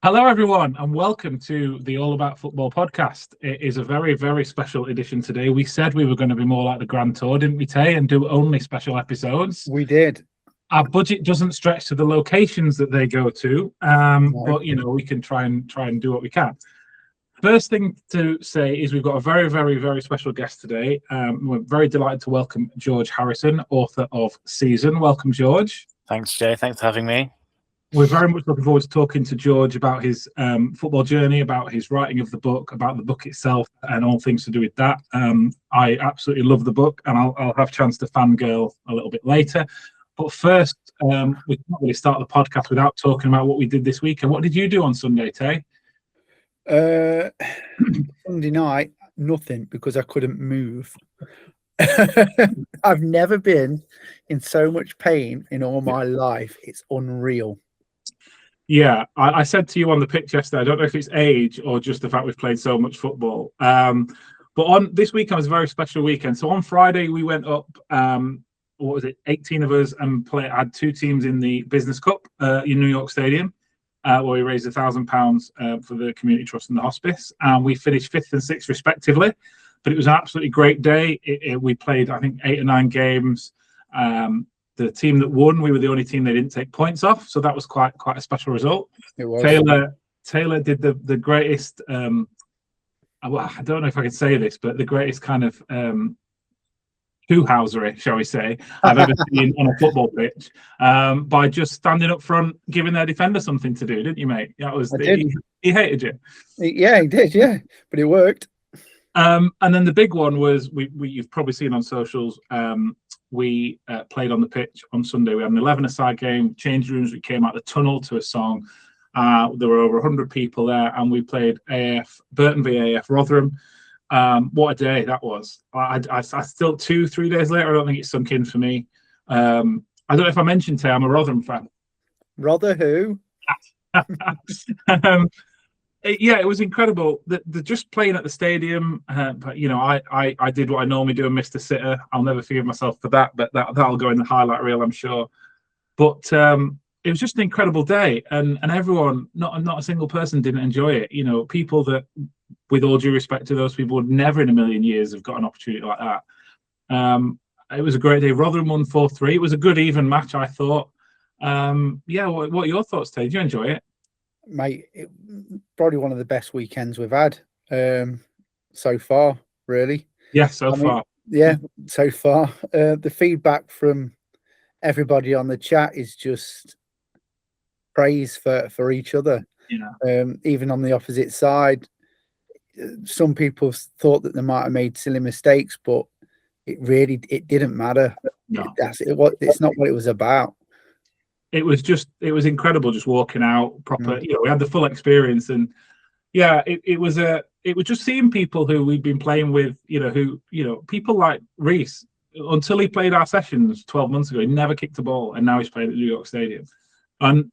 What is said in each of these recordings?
Hello, everyone, and welcome to the All About Football podcast. It is a very, very special edition today. We said we were going to be more like the Grand Tour, didn't we, Tay, and do only special episodes. We did. Our budget doesn't stretch to the locations that they go to, No. but we can try and do what we can. First thing to say is we've got a very, very, very special guest today. We're very delighted to welcome George Harrison, author of Season. Welcome, George. Thanks, Jay. Thanks for having me. We're very much looking forward to talking to George about his football journey, about his writing of the book, about the book itself, and all things to do with that. I absolutely love the book, and I'll have a chance to fangirl a little bit later. But first, we can't really start the podcast without talking about what we did this week. And what did you do on Sunday, Tay? Sunday night, nothing, because I couldn't move. I've never been in so much pain in all my life. It's unreal. Yeah, I said to you on the pitch yesterday, I don't know if it's age or just the fact we've played so much football. But on this weekend was a very special weekend. So on Friday, we went up, 18 of us, and had two teams in the Business Cup in New York Stadium, where we raised £1,000 for the Community Trust and the Hospice. And we finished 5th and 6th respectively. But it was an absolutely great day. We played, I think, 8 or 9 games. The team that won, we were the only team they didn't take points off, so that was quite a special result. It was. Taylor did the greatest. I don't know if I can say this, but the greatest kind of hoo-housery, shall we say, I've ever seen on a football pitch, by just standing up front, giving their defender something to do, didn't you, mate? That was he hated you. Yeah, he did. Yeah, but it worked. And then the big one was you've probably seen on socials. We played on the pitch on Sunday. We had an 11-a-side game, change rooms. We came out the tunnel to a song. There were over 100 people there, and we played Burton v AF Rotherham. What a day that was. I still 2-3 days later, I don't think it's sunk in for me. I don't know if I mentioned today, I'm a Rotherham fan. Rother who? Yeah, it was incredible. The just playing at the stadium, but I did what I normally do and missed a sitter. I'll never forgive myself for that, but that'll go in the highlight reel, I'm sure. But it was just an incredible day, and everyone, not a single person didn't enjoy it. People that, with all due respect to those people, would never in a million years have got an opportunity like that. It was a great day. Rotherham won 4-3. It was a good even match, I thought. What are your thoughts, Ted? Did you enjoy it? Mate, probably one of the best weekends we've had so far, really. Yeah, so far. The feedback from everybody on the chat is just praise for each other. Yeah. Even on the opposite side, some people thought that they might have made silly mistakes, but it didn't matter. No. It's not what it was about. It was incredible just walking out proper. We had the full experience, and it was just seeing people who we've been playing with, people like Reese, until he played our sessions 12 months ago, he never kicked a ball, and now he's playing at New York Stadium. And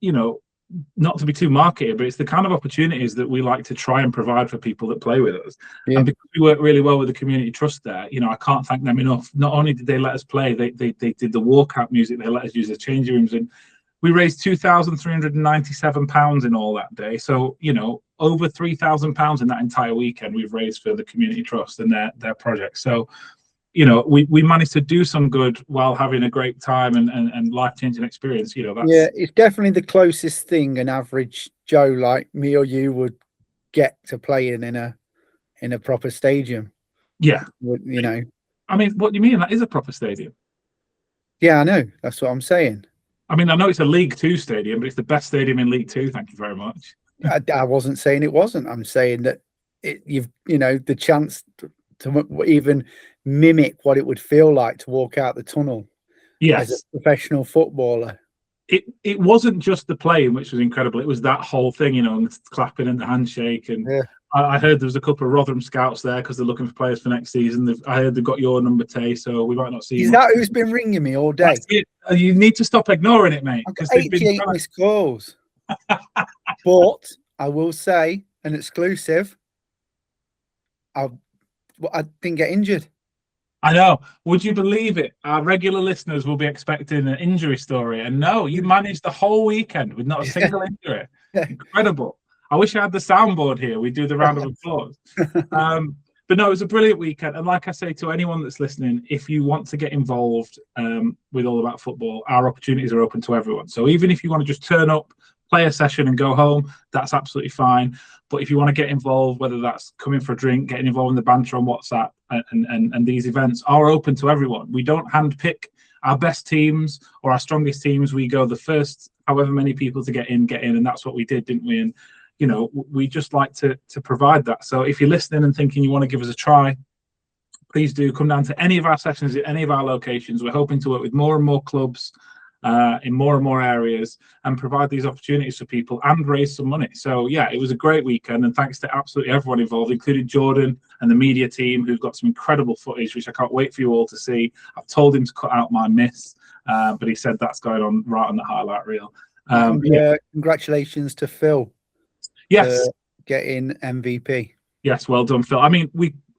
not to be too marketed, but it's the kind of opportunities that we like to try and provide for people that play with us. Yeah. And because we work really well with the Community Trust there, I can't thank them enough. Not only did they let us play, they did the walkout music, they let us use the changing rooms, and we raised £2,397 in all that day. So, over £3,000 in that entire weekend we've raised for the Community Trust and their projects. So, we managed to do some good while having a great time and life-changing experience. It's definitely the closest thing an average Joe like me or you would get to playing in a proper stadium. Yeah. I mean, what do you mean? That is a proper stadium. Yeah, I know. That's what I'm saying. I mean, I know it's a League Two stadium, but it's the best stadium in League Two. Thank you very much. I wasn't saying it wasn't. I'm saying that you've the chance to even mimic what it would feel like to walk out the tunnel. Yes. As a professional footballer. It wasn't just the playing, which was incredible. It was that whole thing, and clapping and the handshake. And yeah. I heard there was a couple of Rotherham scouts there because they're looking for players for next season. I heard they've got your number, Tay, so we might not see. Is that who's been ringing me all day? You need to stop ignoring it, mate. I've got 88 missed calls. But I will say, an exclusive, I didn't get injured. I know. Would you believe it? Our regular listeners will be expecting an injury story. And no, you managed the whole weekend with not a single injury. Incredible. I wish I had the soundboard here. We do the round of applause. But no, it was a brilliant weekend. And like I say to anyone that's listening, if you want to get involved with All About Football, our opportunities are open to everyone. So even if you want to just turn up, play a session and go home, that's absolutely fine. But if you want to get involved, whether that's coming for a drink, getting involved in the banter on WhatsApp, and these events are open to everyone. We don't handpick our best teams or our strongest teams. We go the first however many people to get in, and that's what we did, didn't we? And you know, we just like to provide that. So if you're listening and thinking you want to give us a try, please do come down to any of our sessions at any of our locations. We're hoping to work with more and more clubs in more and more areas and provide these opportunities for people and raise some money. So yeah, it was a great weekend, and thanks to absolutely everyone involved, including Jordan and the media team, who've got some incredible footage, which I can't wait for you all to see. I've told him to cut out my miss, but he said that's going on right on the highlight reel. Congratulations to Phil. Yes, getting MVP. Yes, well done, Phil. I mean,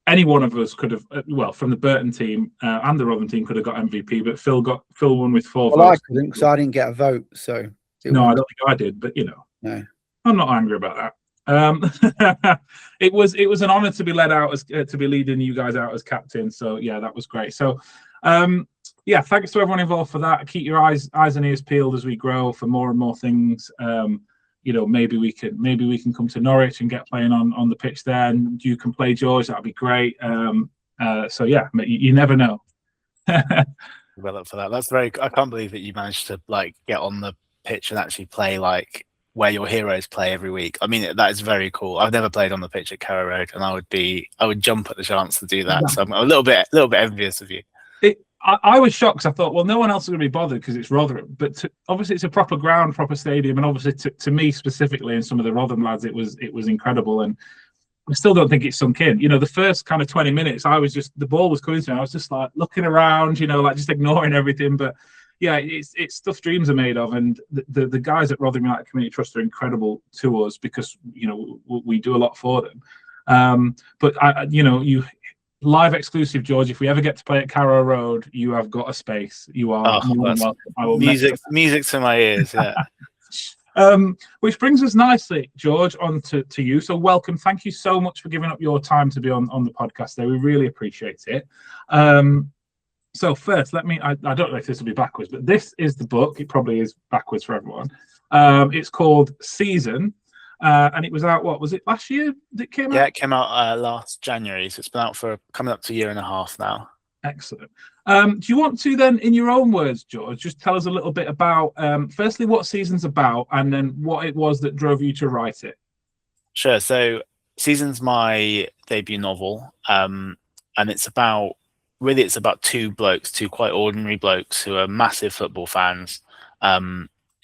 any one of us could have, well, from the Burton team and the Rotherham team could have got MVP, but Phil won with 4 votes. I couldn't because I didn't get a vote. So no, I don't think I did, but you know, no, I'm not angry about that. It was an honour to be led out as to be leading you guys out as captain. So yeah, that was great. So yeah, thanks to everyone involved for that. Keep your eyes and ears peeled as we grow for more and more things. You know, maybe we can come to Norwich and get playing on the pitch there, and you can play George. That'd be great. So yeah, you never know. Well up for that. That's very. I can't believe that you managed to like get on the pitch and actually play like where your heroes play every week. I mean, that is very cool. I've never played on the pitch at Carrow Road, and I would jump at the chance to do that. Yeah. So I'm a little bit envious of you. I was shocked because I thought, well, no one else is going to be bothered because it's Rotherham. But obviously, it's a proper ground, proper stadium, and obviously, to me specifically and some of the Rotherham lads, it was incredible. And I still don't think it's sunk in. You know, the first kind of 20 minutes, the ball was coming to me. I was just like looking around, you know, like just ignoring everything. But yeah, it's stuff dreams are made of, and the guys at Rotherham United Community Trust are incredible to us because you know we do a lot for them. But live exclusive, George. If we ever get to play at Carrow Road, you have got a space. You are welcome. I will music to my ears. Yeah. Which brings us nicely, George, on to you. So welcome. Thank you so much for giving up your time to be on the podcast there. We really appreciate it. So first, I don't know if this will be backwards, but this is the book. It probably is backwards for everyone. It's called Season. And it was out, what was it, last year that came out? Yeah, it came out last January, so it's been out for coming up to a year and a half now. Excellent. Do you want to then, in your own words, George, just tell us a little bit about, firstly, what Season's about, and then what it was that drove you to write it? Sure. So Season's my debut novel, and it's about two quite ordinary blokes who are massive football fans.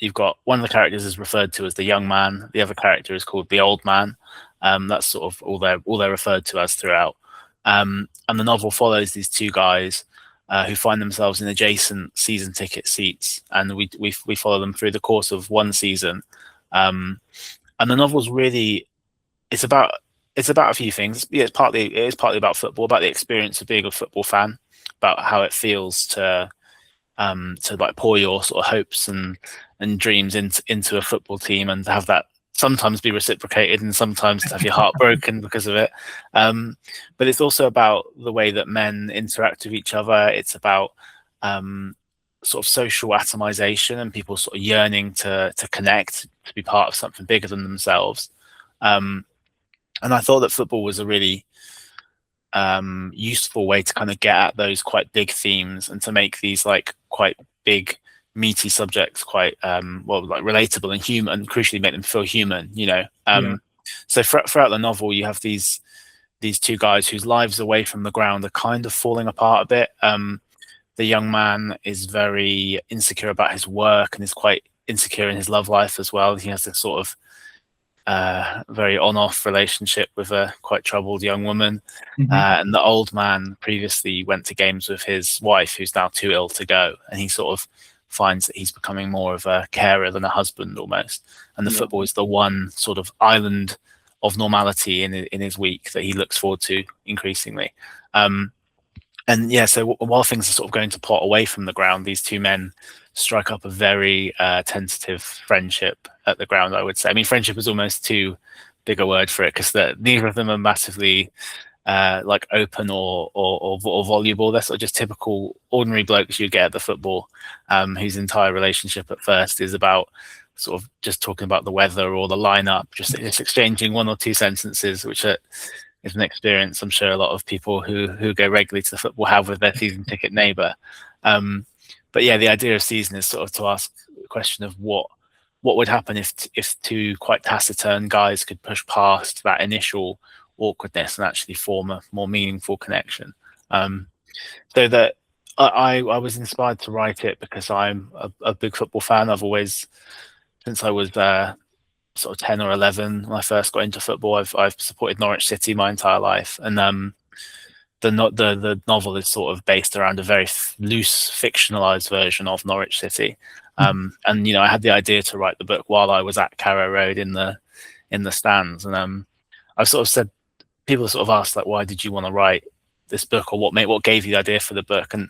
You've got one of the characters is referred to as the young man. The other character is called the old man. That's sort of all they're referred to as throughout. And the novel follows these two guys who find themselves in adjacent season ticket seats, and we follow them through the course of one season. And the novel's really it's about a few things. Yeah, it is partly about football, about the experience of being a football fan, about how it feels to like pour your sort of hopes and dreams into a football team, and have that sometimes be reciprocated and sometimes to have your heart broken because of it. But it's also about the way that men interact with each other. It's about sort of social atomization and people sort of yearning to connect, to be part of something bigger than themselves. And I thought that football was a really useful way to kind of get at those quite big themes and to make these like quite big meaty subjects quite like relatable and human, and crucially make them feel human, you know. So throughout the novel you have these two guys whose lives away from the ground are kind of falling apart a bit. The young man is very insecure about his work and is quite insecure in his love life as well. He has this sort of very on-off relationship with a quite troubled young woman. And the old man previously went to games with his wife, who's now too ill to go, and he sort of finds that he's becoming more of a carer than a husband almost, and the football is the one sort of island of normality in his week that he looks forward to increasingly. And yeah, so while things are sort of going to plot away from the ground, these two men strike up a very tentative friendship at the ground, I would say. I mean, friendship is almost too big a word for it, because neither of them are massively like open or voluble. They're sort of just typical ordinary blokes you get at the football, whose entire relationship at first is about sort of just talking about the weather or the lineup, just exchanging one or two sentences, which is an experience I'm sure a lot of people who go regularly to the football have with their season ticket neighbour. But yeah, the idea of season is sort of to ask the question of what would happen if two quite taciturn guys could push past that initial awkwardness and actually form a more meaningful connection. So that I was inspired to write it because I'm a big football fan. I've always, since I was sort of 10 or 11 when I first got into football, I've supported Norwich City my entire life, and the novel is sort of based around a very loose fictionalized version of Norwich City. And I had the idea to write the book while I was at Carrow Road in the stands, and I've sort of said, people sort of asked, like, why did you want to write this book, or what gave you the idea for the book? And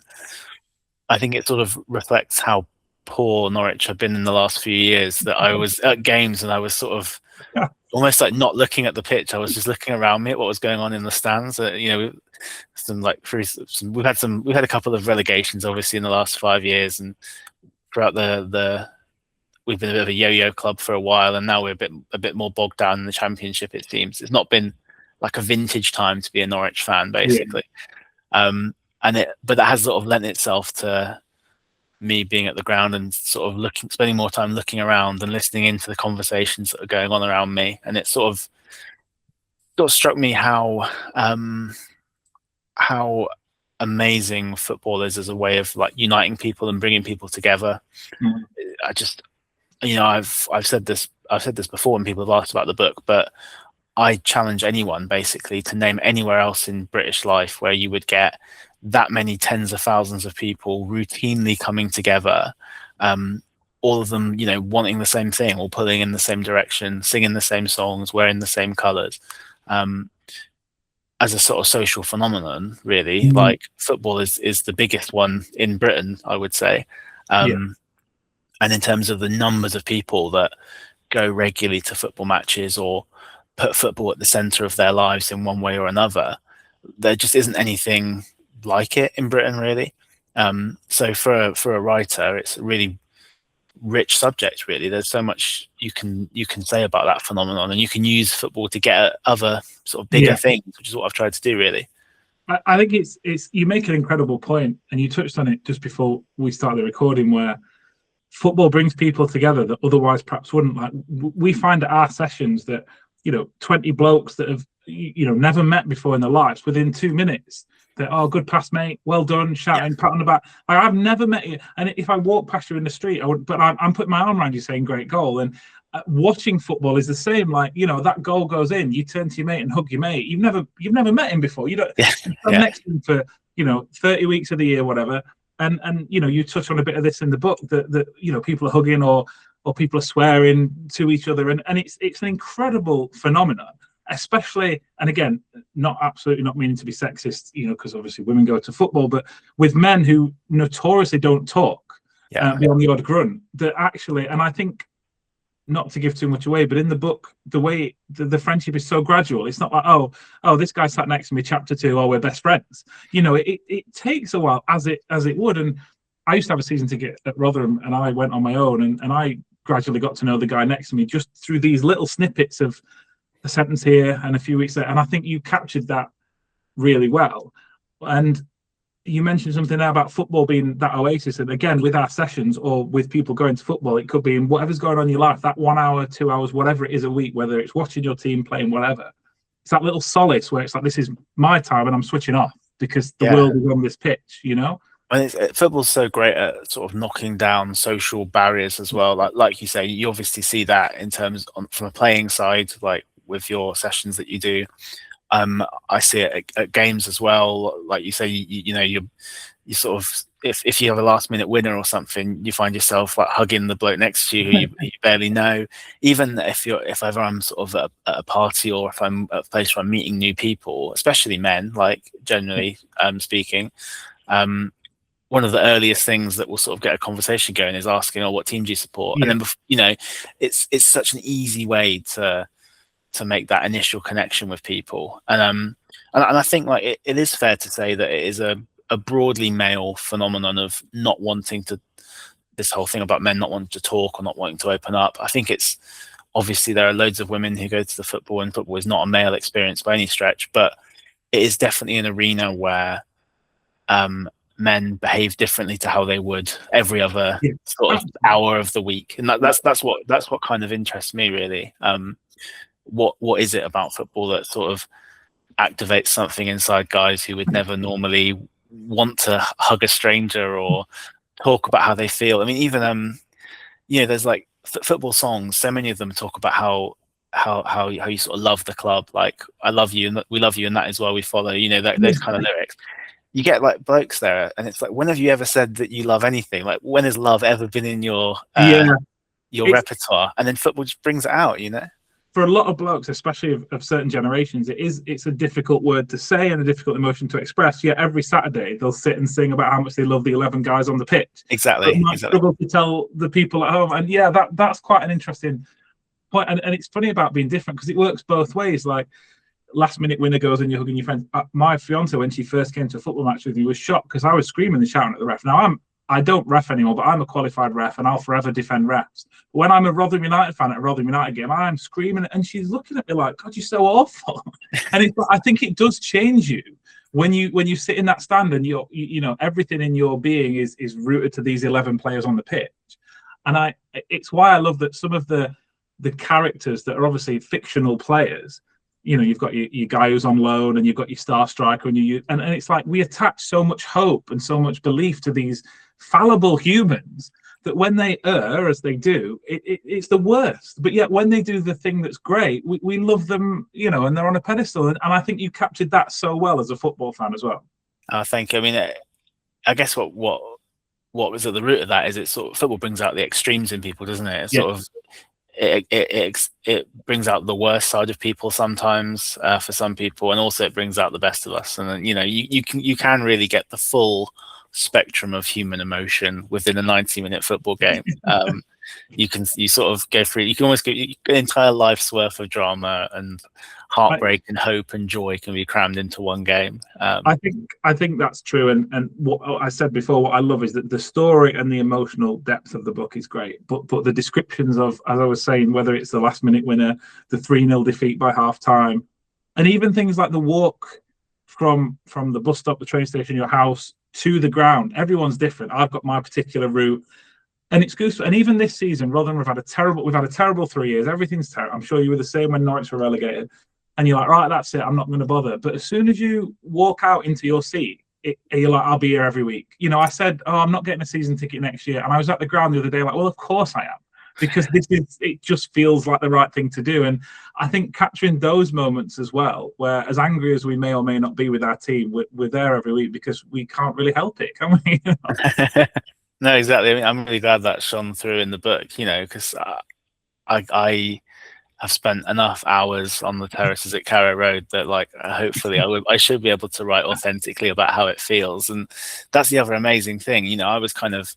I think it sort of reflects how poor Norwich have been in the last few years, that I was at games and I was sort of almost like not looking at the pitch. I was just looking around me at what was going on in the stands. We've had a couple of relegations obviously in the last 5 years, and throughout we've been a bit of a yo-yo club for a while, and now we're a bit more bogged down in the Championship. It seems it's not been like a vintage time to be a Norwich fan, basically. Yeah. But that has sort of lent itself to me being at the ground and sort of spending more time looking around and listening into the conversations that are going on around me. And it sort of struck me how amazing football is as a way of like uniting people and bringing people together. I just, I've said this before when people have asked about the book, but I challenge anyone basically to name anywhere else in British life where you would get that many tens of thousands of people routinely coming together, all of them, wanting the same thing, or pulling in the same direction, singing the same songs, wearing the same colours. As a sort of social phenomenon, really, like football is the biggest one in Britain, I would say. And in terms of the numbers of people that go regularly to football matches or put football at the centre of their lives in one way or another, there just isn't anything like it in Britain, really. So for a writer, it's a really rich subject, really. There's so much you can say about that phenomenon, and you can use football to get at other sort of bigger things, which is what I've tried to do, really. I think it's you make an incredible point, and you touched on it just before we started the recording, where football brings people together that otherwise perhaps wouldn't. Like, we find at our sessions that 20 blokes that have never met before in their lives, within 2 minutes they're, oh, good pass, mate, well done, shouting, pat on the back. Like, I've never met you, and if I walk past you in the street, I would, but I'm putting my arm around you saying great goal. And watching football is the same. Like, that goal goes in, you turn to your mate and hug your mate. You've never met him before. You don't stand next to him for 30 weeks of the year, whatever. And you touch on a bit of this in the book, that people are hugging or people are swearing to each other, and it's an incredible phenomenon, especially, and again, absolutely not meaning to be sexist, because obviously women go to football, but with men who notoriously don't talk beyond the odd grunt, that actually, and I think, not to give too much away, but in the book, the way the friendship is so gradual. It's not like, oh, this guy sat next to me, chapter 2, we're best friends. It takes a while, as it would. And I used to have a season ticket at Rotherham, and I went on my own, and I gradually got to know the guy next to me just through these little snippets of a sentence here and a few weeks there. And I think you captured that really well. And you mentioned something there about football being that oasis. And again, with our sessions or with people going to football, it could be in whatever's going on in your life, that 1 hour, 2 hours, whatever it is a week, whether it's watching your team playing, whatever. It's that little solace where it's like, this is my time and I'm switching off because the world is on this pitch, And football's so great at sort of knocking down social barriers as well. Like you say, you obviously see that in terms from a playing side, like with your sessions that you do. I see it at games as well. Like you say, you sort of, if you have a last minute winner or something, you find yourself like hugging the bloke next to you who you barely know. Even if ever I'm sort of at a party, or if I'm at a place where I'm meeting new people, especially men, like generally speaking, one of the earliest things that will sort of get a conversation going is asking, "Oh, what team do you support?" Yeah. And then it's such an easy way to make that initial connection with people. And I think like it is fair to say that it is a broadly male phenomenon of not wanting to, this whole thing about men not wanting to talk or not wanting to open up. I think it's obviously there are loads of women who go to the football, and football is not a male experience by any stretch, but it is definitely an arena where men behave differently to how they would every other sort of hour of the week, and that's what kind of interests me really. What is it about football that sort of activates something inside guys who would never normally want to hug a stranger or talk about how they feel? I mean, even there's like football songs. So many of them talk about how you sort of love the club. Like, I love you, and we love you, and that is why we follow. Those kind of lyrics. You get like blokes there, and it's like, when have you ever said that you love anything? Like, when has love ever been in your repertoire? And then football just brings it out. For a lot of blokes, especially of certain generations, it's a difficult word to say and a difficult emotion to express. Yet every Saturday they'll sit and sing about how much they love the 11 guys on the pitch. Exactly. Struggle to tell the people at home, and that's quite an interesting point. And it's funny about being different because it works both ways. Like, last minute winner goes and you're hugging your friends. My fiance, when she first came to a football match with me, was shocked because I was screaming and shouting at the ref. Now I don't ref anymore, but I'm a qualified ref and I'll forever defend refs. But when I'm a Rotherham United fan at a Rotherham United game, I'm screaming, and she's looking at me like, "God, you're so awful." And I think it does change you when you sit in that stand and everything in your being is rooted to these 11 players on the pitch. And it's why I love that some of the characters that are obviously fictional players. You've got your guy who's on loan, and you've got your star striker, and it's like we attach so much hope and so much belief to these fallible humans that when they err, as they do, it's the worst. But yet when they do the thing that's great, we love them, and they're on a pedestal. And I think you captured that so well as a football fan as well. Thank you. I mean, I guess what was at the root of that is it sort of, football brings out the extremes in people, doesn't it? It's sort of it brings out the worst side of people sometimes for some people, and also it brings out the best of us. And you can really get the full spectrum of human emotion within a 90-minute football game. You sort of go through. You can almost get an entire life's worth of drama and heartbreak and hope and joy can be crammed into one game. I think that's true. And what I said before, what I love is that the story and the emotional depth of the book is great. But the descriptions of, as I was saying, whether it's the last minute winner, the 3-0 defeat by half time, and even things like the walk from the bus stop, the train station, your house to the ground. Everyone's different. I've got my particular route. And it's good. And even this season, Rotherham, we've had a terrible 3 years. Everything's terrible. I'm sure you were the same when Norwich were relegated. And you're like, right, that's it. I'm not going to bother. But as soon as you walk out into your seat, you're like, I'll be here every week. I said, I'm not getting a season ticket next year. And I was at the ground the other day like, well, of course I am. Because it just feels like the right thing to do. And I think capturing those moments as well, where as angry as we may or may not be with our team, we're there every week because we can't really help it, can we? No, exactly. I mean, I'm really glad that shone through in the book, because I have spent enough hours on the terraces at Carrow Road that, like, hopefully I should be able to write authentically about how it feels. And that's the other amazing thing. I was kind of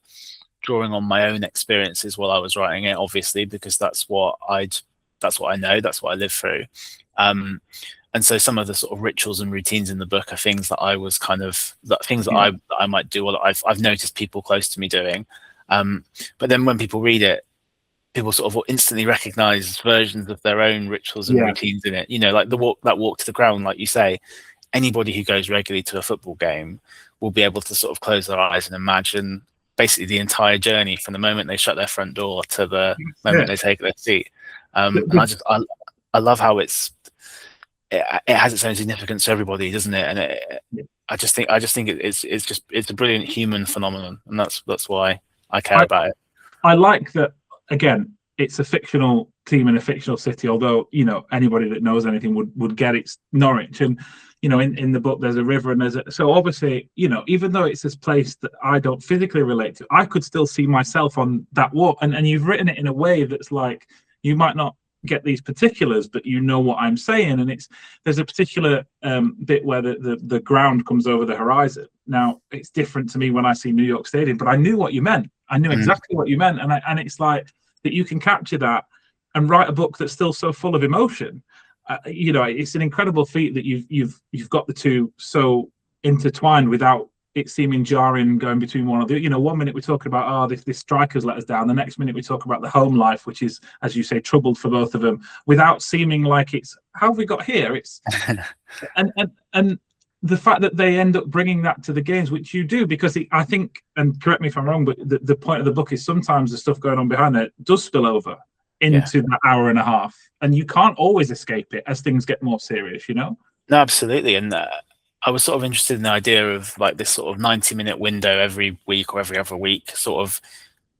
drawing on my own experiences while I was writing it, obviously, because that's what I know, that's what I live through. And so some of the sort of rituals and routines in the book are things that I was that I might do, or that I've noticed people close to me doing. But then when people read it, people sort of instantly recognize versions of their own rituals and routines in it. Like that walk to the ground, like you say. Anybody who goes regularly to a football game will be able to sort of close their eyes and imagine basically the entire journey from the moment they shut their front door to the moment they take their seat. And I love how it has its own significance to everybody, doesn't it? And I just think it's a brilliant human phenomenon, and that's why I care about it. I like that. Again, it's a fictional team in a fictional city. Although anybody that knows anything would get it's Norwich, and in the book there's a river, and so obviously even though it's this place that I don't physically relate to, I could still see myself on that walk. And you've written it in a way that's like, you might not get these particulars, but you know what I'm saying. And there's a particular bit where the ground comes over the horizon. Now it's different to me when I see New York Stadium, but I knew what you meant. I knew exactly what you meant, and it's like that you can capture that and write a book that's still so full of emotion. It's an incredible feat that you've got the two so intertwined without it seeming jarring going between one or the, 1 minute we're talking about, this striker's let us down. The next minute we talk about the home life, which is, as you say, troubled for both of them, without seeming like it's, how have we got here? It's and the fact that they end up bringing that to the games, which you do, because I think, and correct me if I'm wrong, but the point of the book is sometimes the stuff going on behind it does spill over into that hour and a half, and you can't always escape it as things get more serious, No, absolutely. And I was sort of interested in the idea of like this sort of 90-minute window every week or every other week, sort of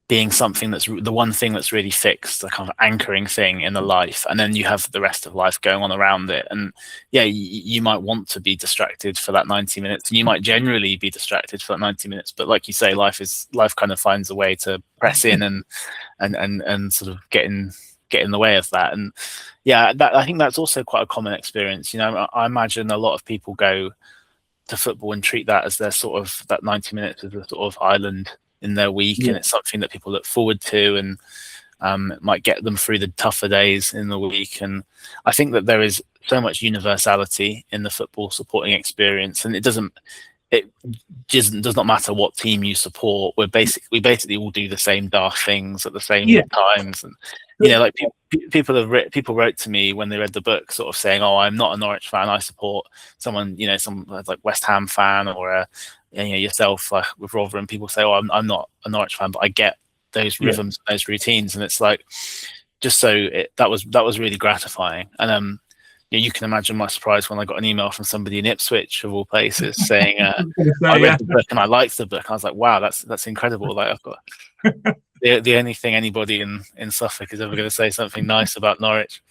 being something that's the one thing that's really fixed, the kind of anchoring thing in the life, and then you have the rest of life going on around it. And yeah, you might want to be distracted for that 90 minutes, and you might generally be distracted for that 90 minutes. But like you say, life kind of finds a way to press in and sort of get in the way of that. And yeah, I think that's also quite a common experience. I imagine a lot of people go to football and treat that as their sort of, that 90 minutes as a sort of island in their week, and it's something that people look forward to, and it might get them through the tougher days in the week. And I think that there is so much universality in the football supporting experience, and it does not matter what team you support. We basically all do the same daft things at the same times. And like people wrote to me when they read the book, sort of saying, "Oh, I'm not a Norwich fan. I support someone, some like West Ham fan, or yourself, like with Rotherham." And people say, "Oh, I'm not a Norwich fan, but I get those rhythms, those routines." And it's like, just so that was really gratifying. And you can imagine my surprise when I got an email from somebody in Ipswich, of all places, saying, "I read the book and I liked the book." I was like, "Wow, that's incredible!" Like, I've got the only thing anybody in Suffolk is ever going to say something nice about Norwich,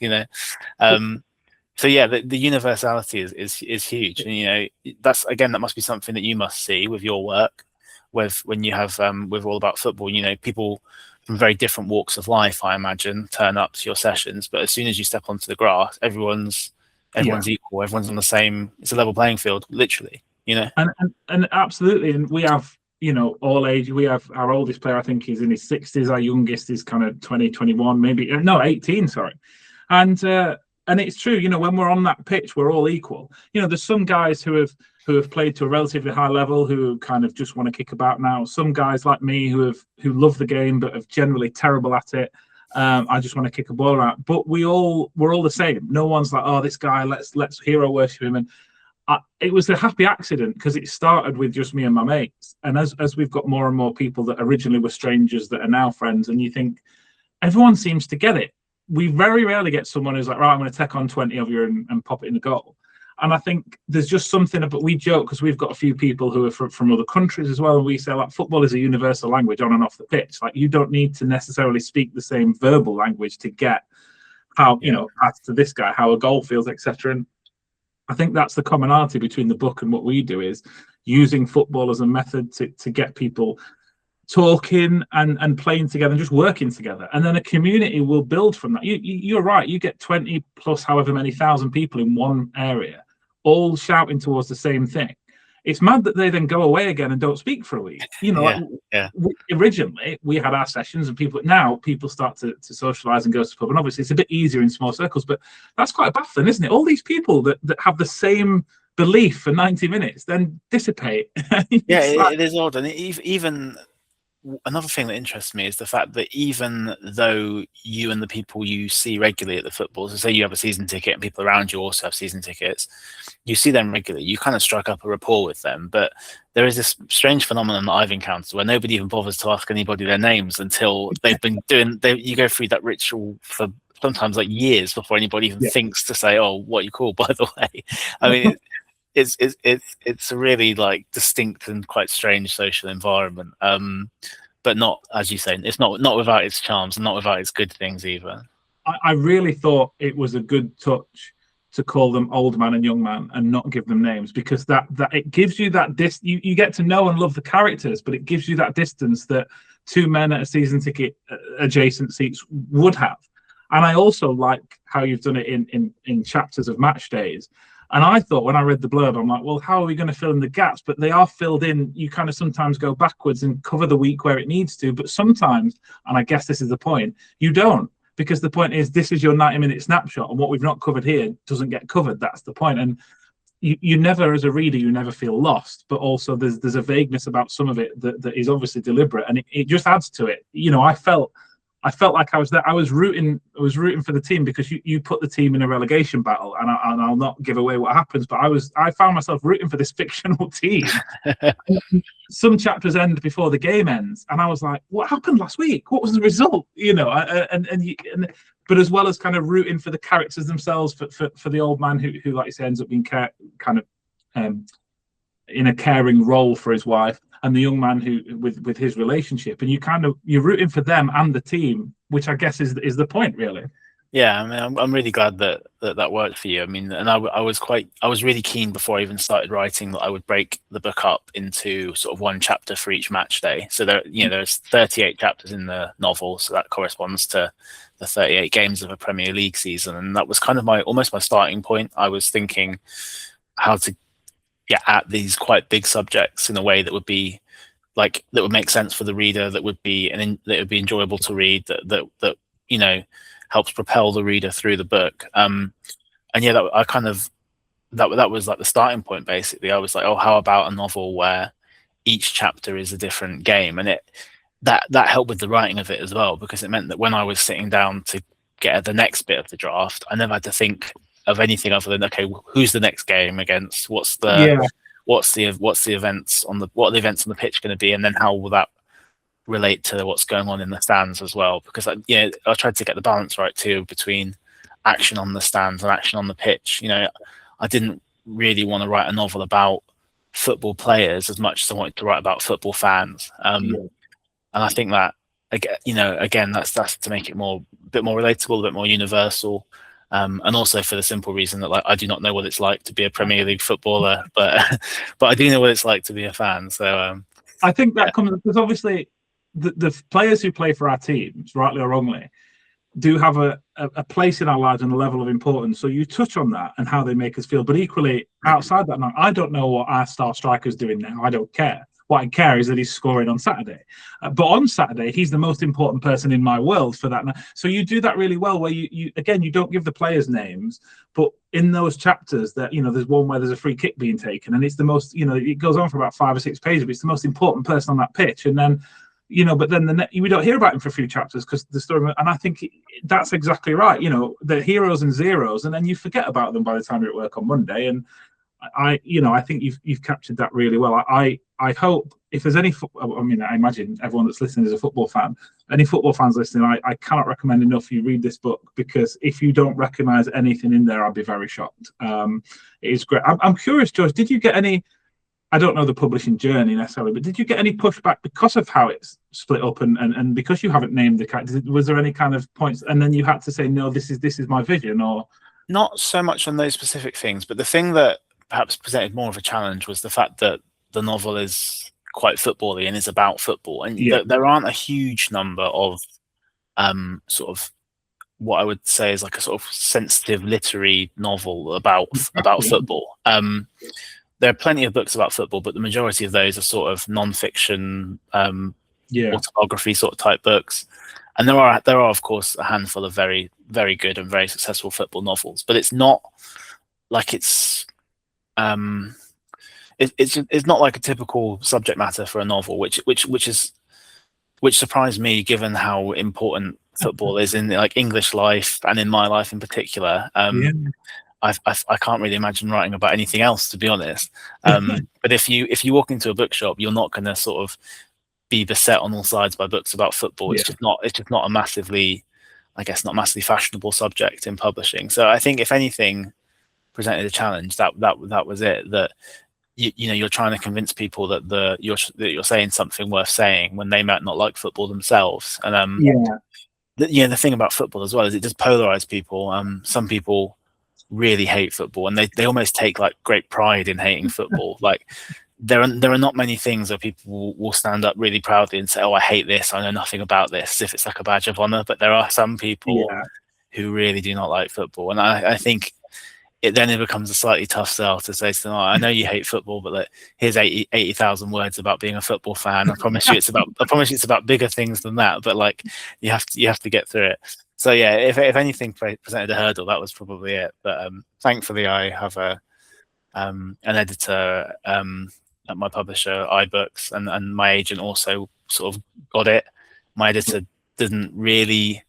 So yeah, the universality is huge, and that must be something that you must see with your work, when you have with All About Football. People from very different walks of life, I imagine, turn up to your sessions, but as soon as you step onto the grass, everyone's equal, everyone's on the same. It's a level playing field, literally. And absolutely, and we have all age. We have our oldest player, I think he's in his 60s. Our youngest is kind of 20, 21, maybe 18. Sorry, and it's true. When we're on that pitch, we're all equal. There's some guys who have played to a relatively high level who kind of just want to kick about now. Some guys like me who love the game but are generally terrible at it. I just want to kick a ball out. But we're all the same. No one's like, "Oh, this guy, let's hero worship him." And it was a happy accident, because it started with just me and my mates. And as we've got more and more people that originally were strangers that are now friends, and you think everyone seems to get it. We very rarely get someone who's like, "Right, I'm going to take on 20 of you and pop it in the goal." And I think there's just something about, we joke because we've got a few people who are from other countries as well, and we say, like, football is a universal language on and off the pitch. Like, you don't need to necessarily speak the same verbal language to get how, pass to this guy, how a goal feels, etc. And I think that's the commonality between the book and what we do, is using football as a method to get people talking and playing together and just working together, and then a community will build from that. You're right, you get 20 plus however many thousand people in one area all shouting towards the same thing. It's mad that they then go away again and don't speak for a week. Originally we had our sessions, and people start to socialize and go to the pub, and obviously it's a bit easier in small circles, but that's quite baffling, isn't it? All these people that have the same belief for 90 minutes then dissipate. It is odd. And even another thing that interests me is the fact that even though you and the people you see regularly at the football, so say you have a season ticket and people around you also have season tickets, you see them regularly, you kind of strike up a rapport with them. But there is this strange phenomenon that I've encountered where nobody even bothers to ask anybody their names until they've been you go through that ritual for sometimes like years before anybody even thinks to say, "Oh, what are you called, by the way?" I mean, it's a really like distinct and quite strange social environment, but not, as you say, it's not without its charms and not without its good things either. I really thought it was a good touch to call them old man and young man and not give them names, because that it gives you that you get to know and love the characters, but it gives you that distance that two men at a season ticket adjacent seats would have. And I also like how you've done it in chapters of match days. And I thought when I read the blurb, I'm like, well, how are we going to fill in the gaps? But they are filled in. You kind of sometimes go backwards and cover the week where it needs to. But sometimes, and I guess this is the point, you don't. Because the point is, this is your 90-minute snapshot. And what we've not covered here doesn't get covered. That's the point. And you never, as a reader, you never feel lost. But also there's a vagueness about some of it that is obviously deliberate. And it just adds to it. You know, I felt like I was there. I was rooting for the team because you put the team in a relegation battle, and I'll not give away what happens. But I found myself rooting for this fictional team. Some chapters end before the game ends, and I was like, "What happened last week? What was the result?" You know, but as well as kind of rooting for the characters themselves, for the old man who like you say ends up being kind of in a caring role for his wife, and the young man who with his relationship, and you're rooting for them and the team, which I guess is the point, really. Yeah, I mean, I'm really glad that worked for you. I mean, and I was really keen before I even started writing that I would break the book up into sort of one chapter for each match day. So there's 38 chapters in the novel, so that corresponds to the 38 games of a Premier League season, and that was kind of almost my starting point. I was thinking how to get at these quite big subjects in a way that would be that would make sense for the reader, that would be enjoyable to read, that you know helps propel the reader through the book. And yeah, that was like the starting point. Basically, I was like, oh, how about a novel where each chapter is a different game? And that helped with the writing of it as well, because it meant that when I was sitting down to get the next bit of the draft, I never had to think of anything other than, okay, who's the next game against? What's the events on the pitch going to be, and then how will that relate to what's going on in the stands as well? Because I tried to get the balance right too between action on the stands and action on the pitch. You know, I didn't really want to write a novel about football players as much as I wanted to write about football fans. And I think that again, that's to make it a bit more relatable, a bit more universal. And also for the simple reason that I do not know what it's like to be a Premier League footballer, but I do know what it's like to be a fan. So I think that comes because obviously the players who play for our teams, rightly or wrongly, do have a place in our lives and a level of importance. So you touch on that and how they make us feel. But equally, outside that, now, I don't know what our star striker's doing now. I don't care. What I care is that he's scoring on Saturday. But on Saturday, he's the most important person in my world for that. So you do that really well, where you don't give the players names, but in those chapters that, there's one where there's a free kick being taken, and it's the most, it goes on for about 5 or 6 pages, but it's the most important person on that pitch. And then, but then we don't hear about him for a few chapters because the story, and I think that's exactly right. The heroes and zeros, and then you forget about them by the time you're at work on Monday. And I think you've captured that really well. I hope if there's any, I imagine everyone that's listening is a football fan. Any football fans listening, I cannot recommend enough you read this book, because if you don't recognise anything in there, I'd be very shocked. It is great. I'm curious, George, did you get any? I don't know the publishing journey necessarily, but did you get any pushback because of how it's split up and because you haven't named the characters? Was there any kind of points, and then you had to say, no, this is my vision? Or not so much on those specific things, but the thing that perhaps presented more of a challenge was the fact that the novel is quite football-y and is about football, and there aren't a huge number of sort of what I would say is like a sort of sensitive literary novel about football. There are plenty of books about football, but the majority of those are sort of non-fiction, autobiography sort of type books. And there are of course a handful of very, very good and very successful football novels, but it's not like it's not like a typical subject matter for a novel, which surprised me, given how important football is in like English life and in my life in particular. I can't really imagine writing about anything else, to be honest. But if you walk into a bookshop, you're not going to sort of be beset on all sides by books about football. It's just not a massively fashionable subject in publishing. So I think if anything presented a challenge, that was it. That you're trying to convince people that you're saying something worth saying when they might not like football themselves. And the thing about football as well is it does polarize people. Some people really hate football, and they almost take like great pride in hating football. Like there are not many things where people will stand up really proudly and say, "Oh, I hate this. I know nothing about this," if it's like a badge of honor. But there are some people who really do not like football. And I think it then becomes a slightly tough sell to say to them, oh, I know you hate football, but like, here's 80,000 words about being a football fan. I promise you it's about bigger things than that. But like, you have to get through it. So yeah, if anything presented a hurdle, that was probably it. But thankfully, I have an editor at my publisher, iBooks, and my agent also sort of got it. My editor didn't really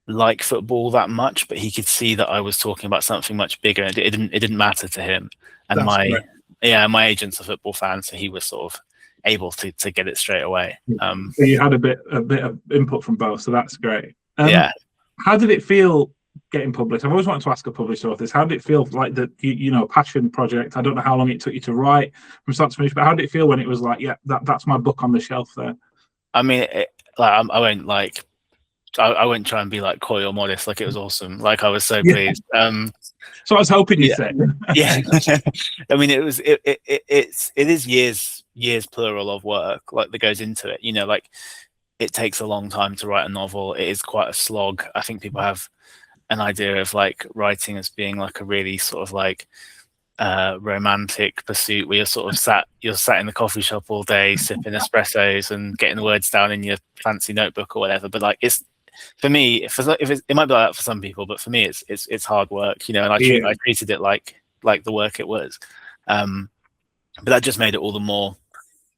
like football that much, but he could see that I was talking about something much bigger. It didn't matter to him. And my agent's a football fan, so he was sort of able to get it straight away. So you had a bit of input from both, so that's great. Yeah. How did it feel getting published? I've always wanted to ask a publisher of this. How did it feel like that? Passion project. I don't know how long it took you to write from start to finish, but how did it feel when it was like, yeah, that's my book on the shelf there? I mean, I wouldn't try and be like coy or modest. Like, it was awesome. Like, I was so pleased. So I was hoping you said. Yeah. I mean, it is years plural of work like that goes into it. Like, it takes a long time to write a novel. It is quite a slog. I think people have an idea of like writing as being like a really sort of like romantic pursuit where you're sat in the coffee shop all day sipping espressos and getting the words down in your fancy notebook or whatever. But like, it's, for me, it might be like that for some people, but for me, it's hard work, and I treated it like the work it was. But that just made it all the more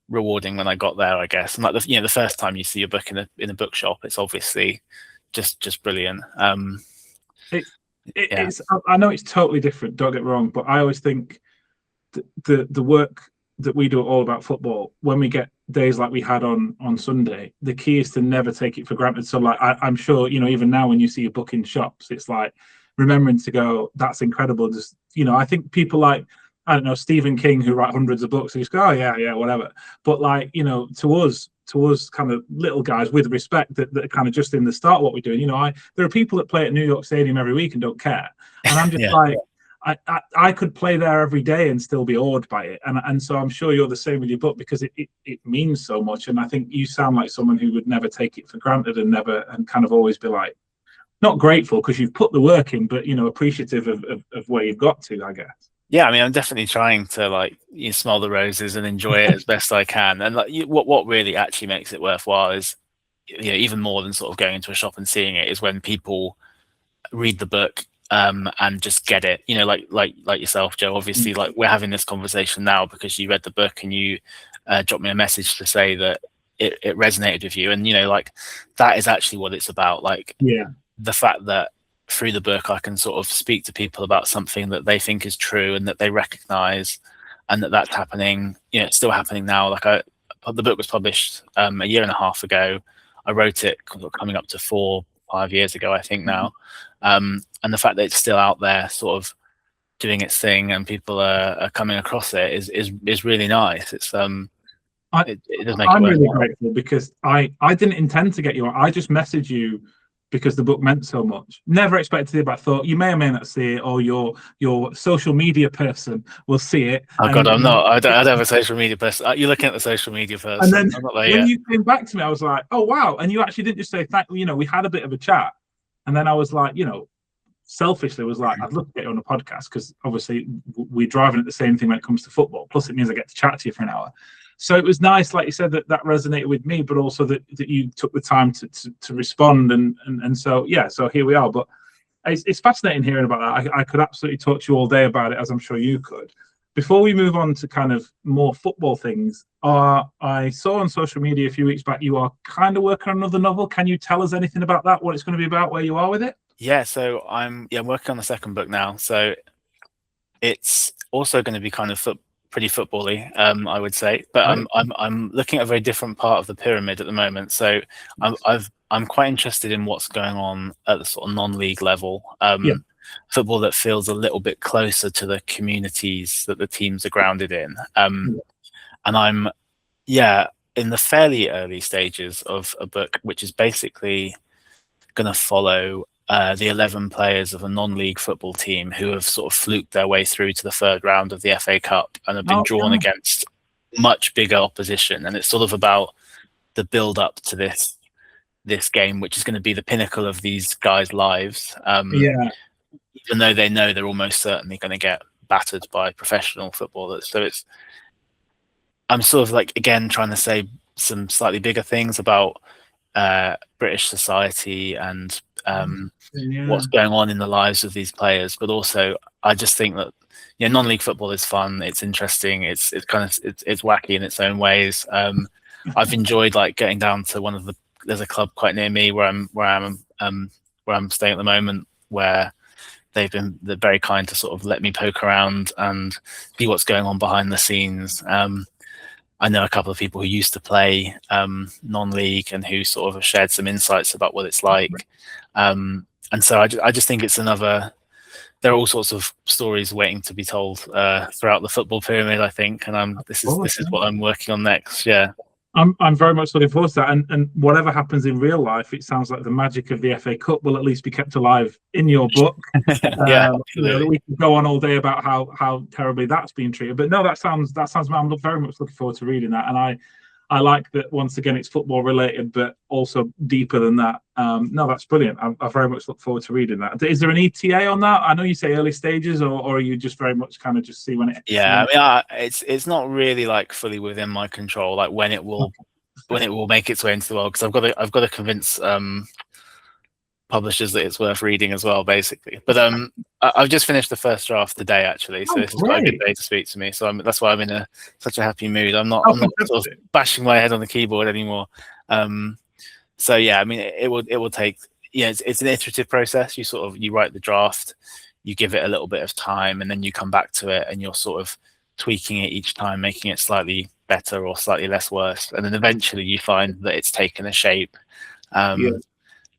rewarding when I got there, I guess. And like the first time you see a book in a bookshop, it's obviously just brilliant. It's, I know it's totally different, don't get me wrong, but I always think the work that we do at All About Football, when we get days like we had on Sunday, the key is to never take it for granted. So like, I'm sure, even now when you see a book in shops, it's like remembering to go, that's incredible. Just, I think people like, I don't know, Stephen King, who write hundreds of books, they just go, oh yeah, whatever. But like, to us kind of little guys with respect that are kind of just in the start what we're doing, there are people that play at New York Stadium every week and don't care. And I'm just like, I could play there every day and still be awed by it. And so I'm sure you're the same with your book, because it means so much. And I think you sound like someone who would never take it for granted and kind of always be like, not grateful because you've put the work in, but, appreciative of where you've got to, I guess. Yeah, I mean, I'm definitely trying to like smell the roses and enjoy it as best I can. And like, what really actually makes it worthwhile is, even more than sort of going into a shop and seeing it, is when people read the book and just get it. Like yourself, Joe. Obviously, like, we're having this conversation now because you read the book and you dropped me a message to say that it resonated with you. And like, that is actually what it's about. Like, the fact that through the book I can sort of speak to people about something that they think is true and that they recognize, and that's happening. It's still happening now. Like, the book was published a year and a half ago. I wrote it coming up to 4-5 years ago, I think now. And the fact that it's still out there sort of doing its thing and people are coming across it is really nice. It's it does make I'm it really grateful, because I didn't intend to get you on. I just messaged you because the book meant so much. Never expected it, but I thought you may or may not see it, or your social media person will see it. Oh God, I'm not. I don't have a social media person. You're looking at the social media person. And then I'm not there when yet. you came back to me, I was like, oh wow. And you actually didn't just say thank. We had a bit of a chat, and then I was like, selfishly was like, I'd love to get you on a podcast, because obviously we're driving at the same thing when it comes to football. Plus, it means I get to chat to you for an hour. So it was nice, like you said, that resonated with me, but also that you took the time to respond, and so so here we are. But it's fascinating hearing about that. I could absolutely talk to you all day about it, as I'm sure you could. Before we move on to kind of more football things, I saw on social media a few weeks back you are kind of working on another novel. Can you tell us anything about that? What it's going to be about? Where you are with it? Yeah, so I'm working on the second book now. So it's also going to be kind of pretty football-y, I would say, but I'm looking at a very different part of the pyramid at the moment. So I'm quite interested in what's going on at the sort of non-league level, football that feels a little bit closer to the communities that the teams are grounded in. And I'm in the fairly early stages of a book which is basically going to follow the 11 players of a non-league football team who have sort of fluked their way through to the third round of the FA Cup and have been drawn against much bigger opposition. And it's sort of about the build up to this this game, which is going to be the pinnacle of these guys' lives. Yeah. Even though they know they're almost certainly going to get battered by professional footballers. So I'm sort of like, again, trying to say some slightly bigger things about British society and what's going on in the lives of these players. But also, I just think that non-league football is fun. It's interesting. It's wacky in its own ways. I've enjoyed like getting down to there's a club quite near me where I'm staying at the moment, where they're very kind to sort of let me poke around and see what's going on behind the scenes. I know a couple of people who used to play non-league and who sort of have shared some insights about what it's like. And so I just think it's another. There are all sorts of stories waiting to be told throughout the football pyramid, I think, and this is what I'm working on next. Yeah. I'm very much looking forward to that, and whatever happens in real life, it sounds like the magic of the FA Cup will at least be kept alive in your book. Yeah, we can go on all day about how terribly that's being treated, but no, that sounds. I'm very much looking forward to reading that, and I like that. Once again, it's football related, but also deeper than that. No, that's brilliant. I very much look forward to reading that. Is there an ETA on that? I know you say early stages, or are you just very much kind of just see when it? Yeah, I mean, it's not really like fully within my control, like when it will make its way into the world, because I've got to convince publishers that it's worth reading as well, basically. But I've just finished the first draft today, actually, so it's quite a good day to speak to me. So that's why I'm in such a happy mood. I'm not sort of bashing my head on the keyboard anymore. So yeah, I mean, it will take. Yeah, it's an iterative process. You write the draft, you give it a little bit of time, and then you come back to it, and you're sort of tweaking it each time, making it slightly better or slightly less worse, and then eventually you find that it's taken a shape.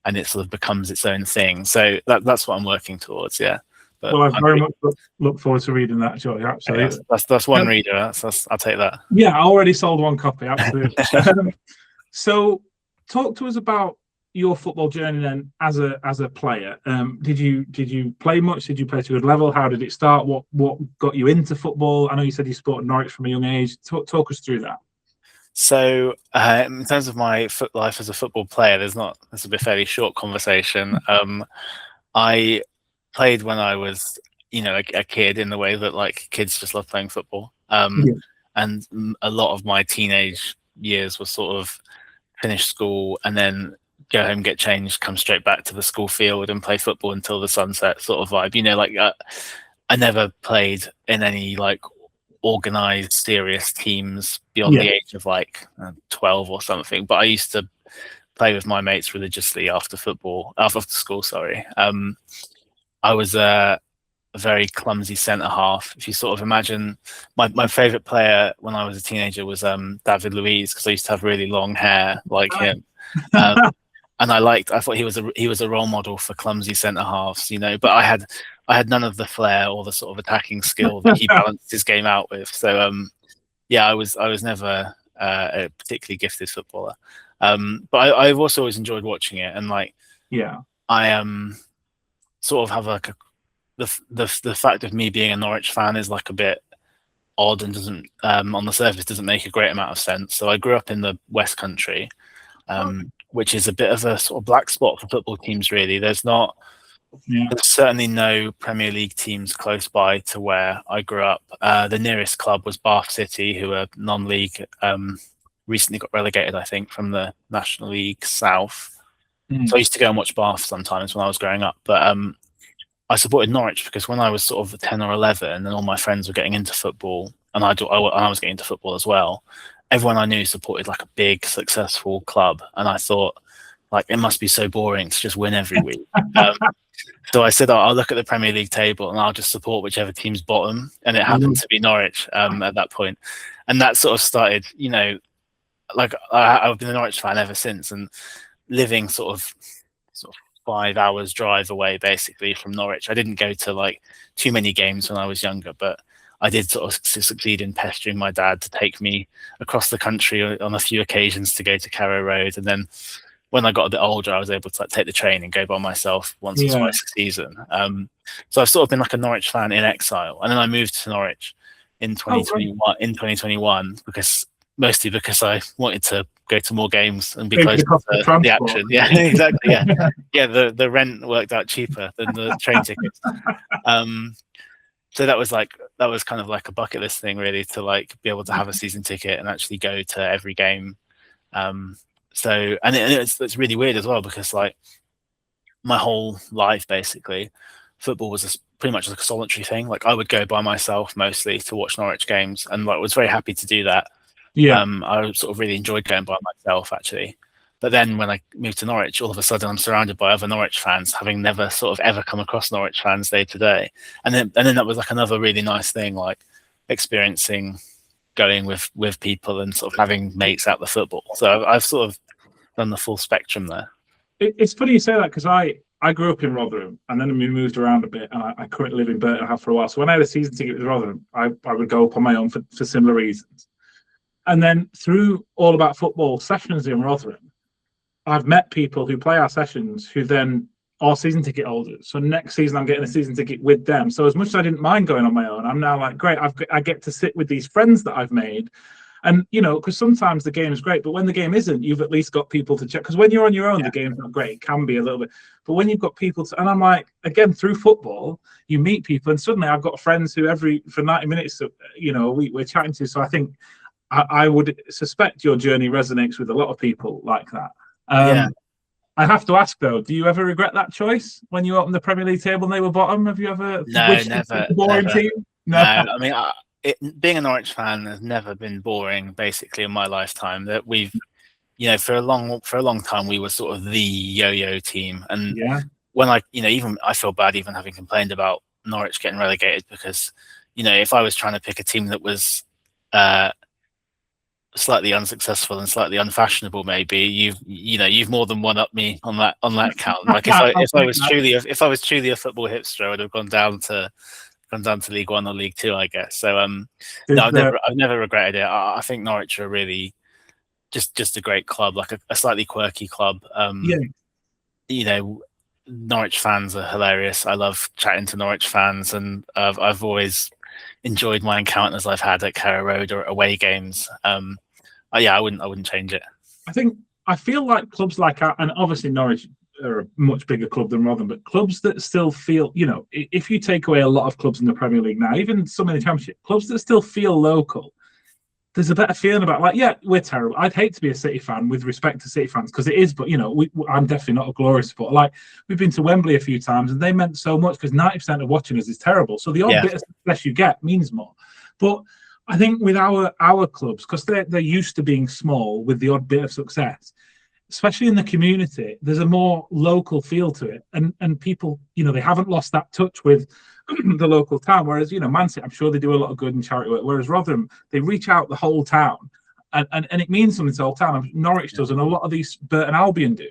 And it sort of becomes its own thing. So that's what I'm working towards. Yeah. But well, I very much look forward to reading that, Joey. Absolutely. That's one reader. I'll take that. Yeah, I already sold one copy. Absolutely. So, talk to us about your football journey then as a player. Did you play much? Did you play to a good level? How did it start? What got you into football? I know you said you supported Norwich from a young age. Talk us through that. So, in terms of my life as a football player, this will be a fairly short conversation. I played when I was, a kid, in the way that like kids just love playing football. And a lot of my teenage years was sort of finish school and then go home, get changed, come straight back to the school field and play football until the sunset sort of vibe. I never played in any like organized serious teams beyond the age of like 12 or something, but I used to play with my mates religiously after school. I was a very clumsy centre half. If you sort of imagine, my favorite player when I was a teenager was David Luiz, because I used to have really long hair like him. And I thought he was a role model for clumsy centre halves, but I had none of the flair or the sort of attacking skill that he balanced his game out with. So I was never a particularly gifted footballer. But I've also always enjoyed watching it, and I sort of have like the fact of me being a Norwich fan is like a bit odd and doesn't on the surface doesn't make a great amount of sense. So I grew up in the West Country, which is a bit of a sort of black spot for football teams, really. There's certainly no Premier League teams close by to where I grew up. The nearest club was Bath City, who are non-league, recently got relegated, I think, from the National League South. So I used to go and watch Bath sometimes when I was growing up. But I supported Norwich because when I was sort of 10 or 11 and all my friends were getting into football, and I was getting into football as well, everyone I knew supported like a big, successful club. And I thought, like, it must be so boring to just win every week. So I said, I'll look at the Premier League table and I'll just support whichever team's bottom. And it happened to be Norwich at that point. And that sort of started, like I've been a Norwich fan ever since, and living sort of 5 hours drive away basically from Norwich. I didn't go to like too many games when I was younger, but I did sort of succeed in pestering my dad to take me across the country on a few occasions to go to Carrow Road. And then when I got a bit older, I was able to like take the train and go by myself once or twice a season. So I've sort of been like a Norwich fan in exile. And then I moved to Norwich in 2021 because mostly because I wanted to go to more games and be Pay for close the cost of to the transport. action. Yeah, exactly. Yeah, yeah. The rent worked out cheaper than the train tickets. So that was kind of like a bucket list thing, really, to like be able to have a season ticket and actually go to every game. So it's really weird as well, because like my whole life basically, football was pretty much like a solitary thing. Like I would go by myself mostly to watch Norwich games, and like was very happy to do that. Yeah. I sort of really enjoyed going by myself, actually. But then when I moved to Norwich, all of a sudden I'm surrounded by other Norwich fans, having never sort of ever come across Norwich fans day to day. And then that was like another really nice thing, like experiencing going with people and sort of having mates at the football. So I've sort of done the full spectrum there. It's funny you say that, because I grew up in Rotherham, and then we moved around a bit, and I currently live in Burton Half for a while. So when I had a season ticket with Rotherham, I would go up on my own for similar reasons. And then through All About Football sessions in Rotherham, I've met people who play our sessions who then are season ticket holders. So next season, I'm getting a season ticket with them. So as much as I didn't mind going on my own, I'm now like, great, I get to sit with these friends that I've made. And, because sometimes the game is great, but when the game isn't, you've at least got people to check. Because when you're on your own, the game's not great. It can be a little bit. But when you've got people to, and I'm like, again, through football, you meet people, and suddenly I've got friends who for 90 minutes, we're chatting to. So I think I would suspect your journey resonates with a lot of people like that. I have to ask though, do you ever regret that choice when you opened the Premier League table and they were bottom? Have you ever wished never, a boring never. team? No, I mean, being a Norwich fan has never been boring, basically, in my lifetime. That we've, for a long time, we were sort of the yo-yo team. And when even I feel bad even having complained about Norwich getting relegated, because, if I was trying to pick a team that was slightly unsuccessful and slightly unfashionable, maybe you've more than one up me on that count. Like if I was truly a football hipster, I'd have gone down to League One or League Two, I guess. So no, I've never regretted it. I think Norwich are really just a great club, like a slightly quirky club. Norwich fans are hilarious. I love chatting to Norwich fans, and I've always enjoyed my encounters I've had at Carrow Road or away games. I wouldn't change it. I feel like clubs like and obviously Norwich are a much bigger club than Rotherham, but clubs that still feel, if you take away a lot of clubs in the Premier League now, even some in the Championship, clubs that still feel local, there's a better feeling about, like, we're terrible. I'd hate to be a City fan with respect to City fans, because it is, but, I'm definitely not a glorious supporter. Like, we've been to Wembley a few times, and they meant so much, because 90% of watching us is terrible. So the odd bit of success you get means more. But I think with our clubs, because they're used to being small with the odd bit of success, especially in the community, there's a more local feel to it. And people, they haven't lost that touch with the local town. Whereas, Man City, I'm sure they do a lot of good in charity work. Whereas Rotherham, they reach out the whole town. And it means something to the whole town. Norwich does, and a lot of these Burton Albion do.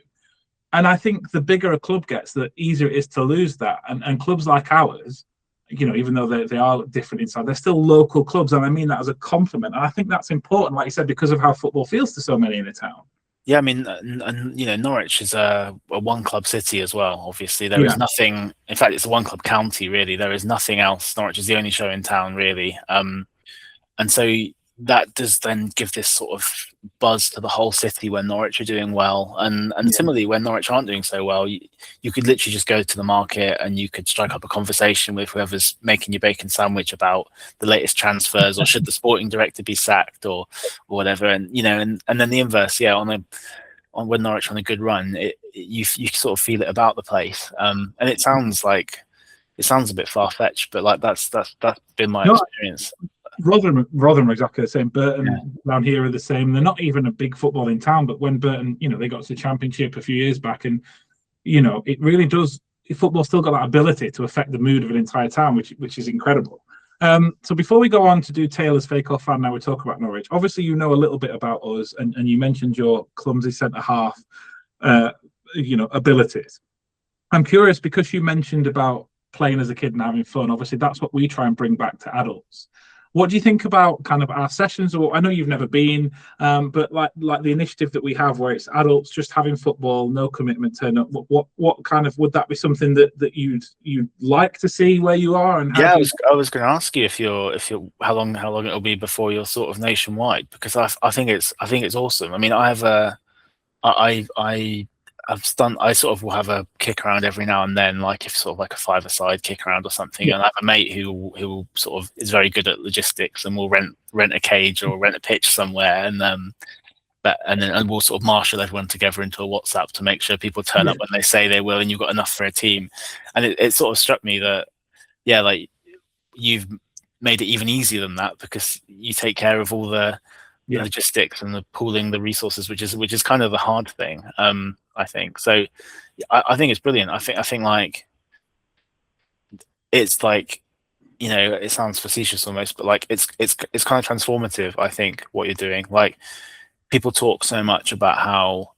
And I think the bigger a club gets, the easier it is to lose that. And clubs like ours, even though they are different inside, they're still local clubs. And I mean that as a compliment. And I think that's important, like you said, because of how football feels to so many in the town. Yeah, I mean, and Norwich is a one-club city as well. Obviously, there is nothing. In fact, it's a one-club county. Really, there is nothing else. Norwich is the only show in town, really. And so that does then give this sort of buzz to the whole city when Norwich are doing well, and similarly when Norwich aren't doing so well, you could literally just go to the market and you could strike up a conversation with whoever's making your bacon sandwich about the latest transfers, or should the sporting director be sacked, or whatever. And and then the inverse, on when Norwich on a good run, you sort of feel it about the place. And it sounds a bit far-fetched, but like that's been my experience. Rotherham are exactly the same. Burton down here are the same. They're not even a big footballing town, but when Burton, they got to the Championship a few years back, and it really does. Football still got that ability to affect the mood of an entire town, which is incredible. So before we go on to do Taylor's Fake or Fan, now we talk about Norwich. Obviously, you know a little bit about us, and you mentioned your clumsy centre half, abilities. I'm curious, because you mentioned about playing as a kid and having fun. Obviously, that's what we try and bring back to adults. What do you think about kind of our sessions? Or I know you've never been, but like the initiative that we have, where it's adults just having football, no commitment, turn up. What kind of, would that be something that you'd like to see where you are? And how I was going to ask you if you're how long it'll be before you're sort of nationwide, because I think it's awesome. I mean, I have I sort of will have a kick around every now and then, like if sort of like a five-a-side kick around or something. Yeah. And I have a mate who sort of is very good at logistics and will rent a cage or rent a pitch somewhere, and then we'll sort of marshal everyone together into a WhatsApp to make sure people turn up when they say they will, and you've got enough for a team. And it sort of struck me that, yeah, like you've made it even easier than that, because you take care of all the logistics and the pooling the resources, which is kind of the hard thing. I think so. I think it's brilliant. I think like it's like, you know, it sounds facetious almost, but like it's kind of transformative. I think what you're doing, like people talk so much about how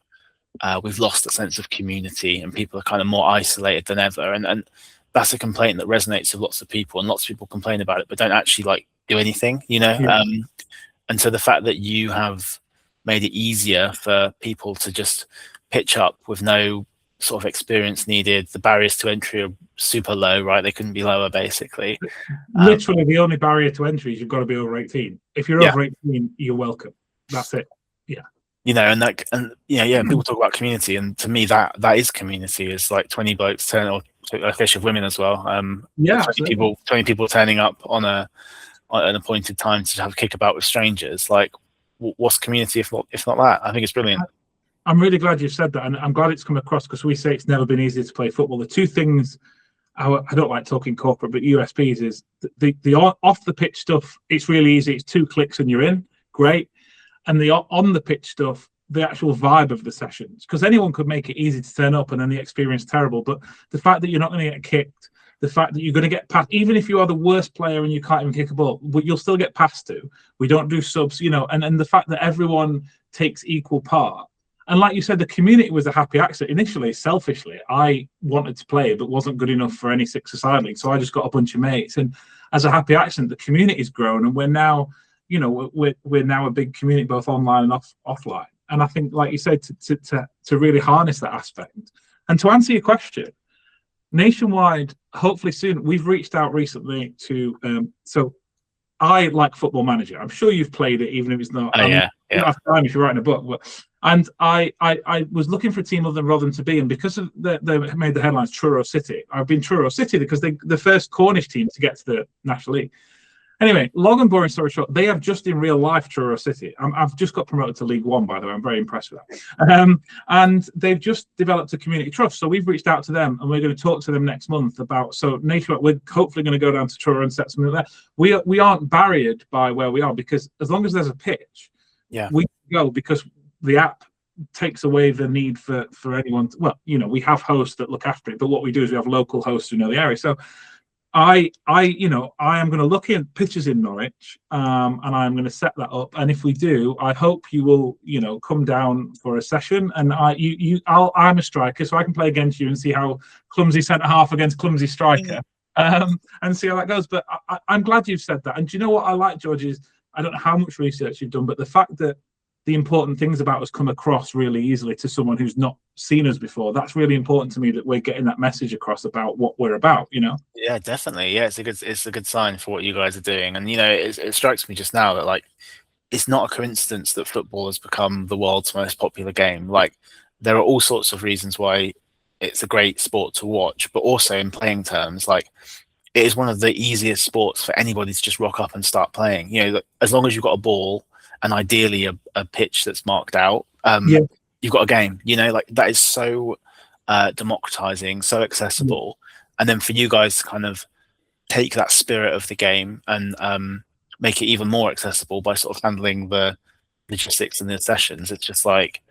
we've lost a sense of community and people are kind of more isolated than ever, and that's a complaint that resonates with lots of people, and lots of people complain about it but don't actually like do anything, you know. And so the fact that you have made it easier for people to just pitch up with no sort of experience needed, the barriers to entry are super low, right? They couldn't be lower, basically. Literally, the only barrier to entry is you've got to be over 18. If you're over 18, you're welcome. That's it. Yeah. You know, and people talk about community, and to me, that is community. Is like 20 blokes turn, or a fish of women as well. 20 people turning up on an appointed time to have a kickabout with strangers. Like, what's community if not that? I think it's brilliant. I'm really glad you said that, and I'm glad it's come across, because we say it's never been easier to play football. The two things, I don't like talking corporate, but USPs is the off the pitch stuff. It's really easy. It's 2 clicks and you're in. Great. And the on the pitch stuff, the actual vibe of the sessions, because anyone could make it easy to turn up and then the experience terrible. But the fact that you're not going to get kicked, the fact that you're going to get past, even if you are the worst player and you can't even kick a ball, but you'll still get passed to. We don't do subs, you know, and the fact that everyone takes equal part. And like you said, the community was a happy accident. Initially, selfishly, I wanted to play, but wasn't good enough for any six-a-side league. So I just got a bunch of mates. And as a happy accident, the community's grown. And we're now, you know, we're now a big community, both online and offline. And I think, like you said, to really harness that aspect. And to answer your question, nationwide, hopefully soon, we've reached out recently to, so I like Football Manager. I'm sure you've played it, even if it's not. You don't have time if you're writing a book. And I was looking for a team other than Rotherham to be, and because of they made the headlines Truro City. I've been Truro City because they're the first Cornish team to get to the National League. Anyway, long and boring story short, they have just in real life Truro City. I've just got promoted to League One, by the way. I'm very impressed with that. And they've just developed a community trust. So we've reached out to them, and we're going to talk to them next month about. So nationwide, we're hopefully going to go down to Truro and set something there. We aren't barriered by where we are, because as long as there's a pitch, we go, because the app takes away the need for anyone. You know, we have hosts that look after it, but what we do is we have local hosts who know the area. So I am going to look in pitches in Norwich, and I'm going to set that up. And if we do, I hope you will, you know, come down for a session. And I'm a striker, so I can play against you and see how clumsy centre half against clumsy striker, and see how that goes. But I'm glad you've said that. And do you know what I like, George, is I don't know how much research you've done, but the fact that the important things about us come across really easily to someone who's not seen us before. That's really important to me, that we're getting that message across about what we're about, you know? Yeah, definitely. Yeah, it's a good sign for what you guys are doing. And, you know, it strikes me just now that, like, it's not a coincidence that football has become the world's most popular game. Like, there are all sorts of reasons why it's a great sport to watch, but also in playing terms, like, it is one of the easiest sports for anybody to just rock up and start playing. You know, as long as you've got a ball, and ideally a pitch that's marked out, you've got a game. You know, like, that is so democratizing, so accessible. And then for you guys to kind of take that spirit of the game and make it even more accessible by sort of handling the logistics and the sessions, it's just like,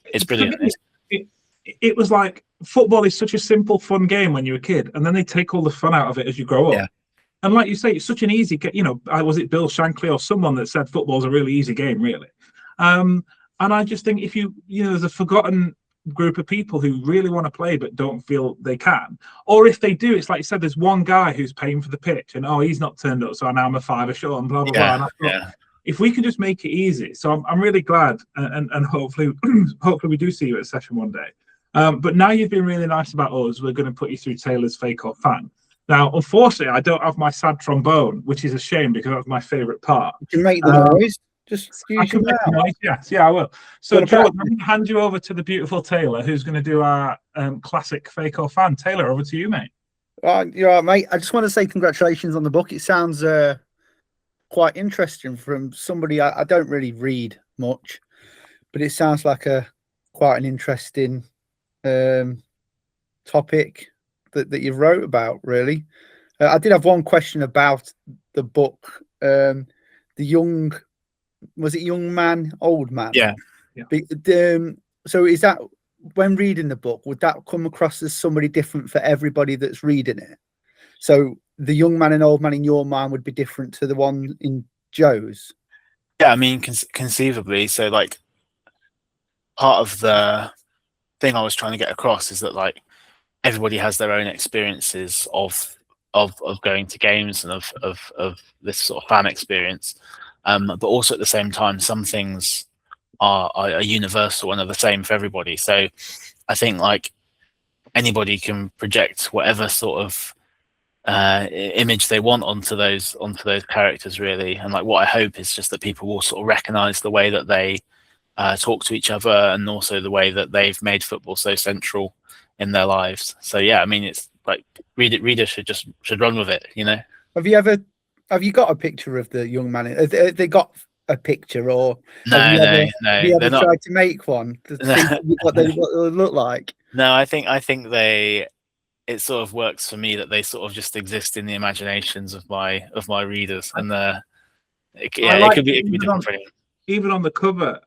it's brilliant. It was like, football is such a simple, fun game when you're a kid, and then they take all the fun out of it as you grow up. Yeah. And like you say, it's such an easy, you know, was it Bill Shankly or someone that said football's a really easy game, really? And I just think if you know, there's a forgotten group of people who really want to play but don't feel they can. Or if they do, it's like you said, there's one guy who's paying for the pitch and he's not turned up, so now I'm a fiver short and blah blah blah. And I thought, if we can just make it easy, so I'm really glad, and hopefully hopefully we do see you at a session one day. But now you've been really nice about us. We're going to put you through Taylor's Fake or Fan. Now, unfortunately, I don't have my sad trombone, which is a shame because that's my favourite part. You can make the noise. Just I can make the noise. Yes, yeah, I will. So, George, I'm going to hand you over to the beautiful Taylor, who's going to do our classic Fake or Fan. Taylor, over to you, mate. You're right, mate. I just want to say congratulations on the book. It sounds quite interesting from somebody I don't really read much, but it sounds like quite an interesting topic that you wrote about, really. I did have one question about the book. Was it young man, old man? Yeah. So is that, when reading the book, would that come across as somebody different for everybody that's reading it? So the young man and old man in your mind would be different to the one in Joe's? Yeah, I mean, conceivably. So, like, part of the thing I was trying to get across is that, like, everybody has their own experiences of going to games and of this sort of fan experience. But also at the same time, some things are universal and are the same for everybody. So I think, like, anybody can project whatever sort of image they want onto those characters, really. And, like, what I hope is just that people will sort of recognize the way that they talk to each other, and also the way that they've made football so central in their lives. So yeah, I mean, it's like, readers should run with it, you know. Have you got a picture of the young man? Have they got a picture, or no, have you ever not tried to make one to think what they look like? No, I think it sort of works for me that they sort of just exist in the imaginations of my readers, and it could be different for anyone. Even on the cover,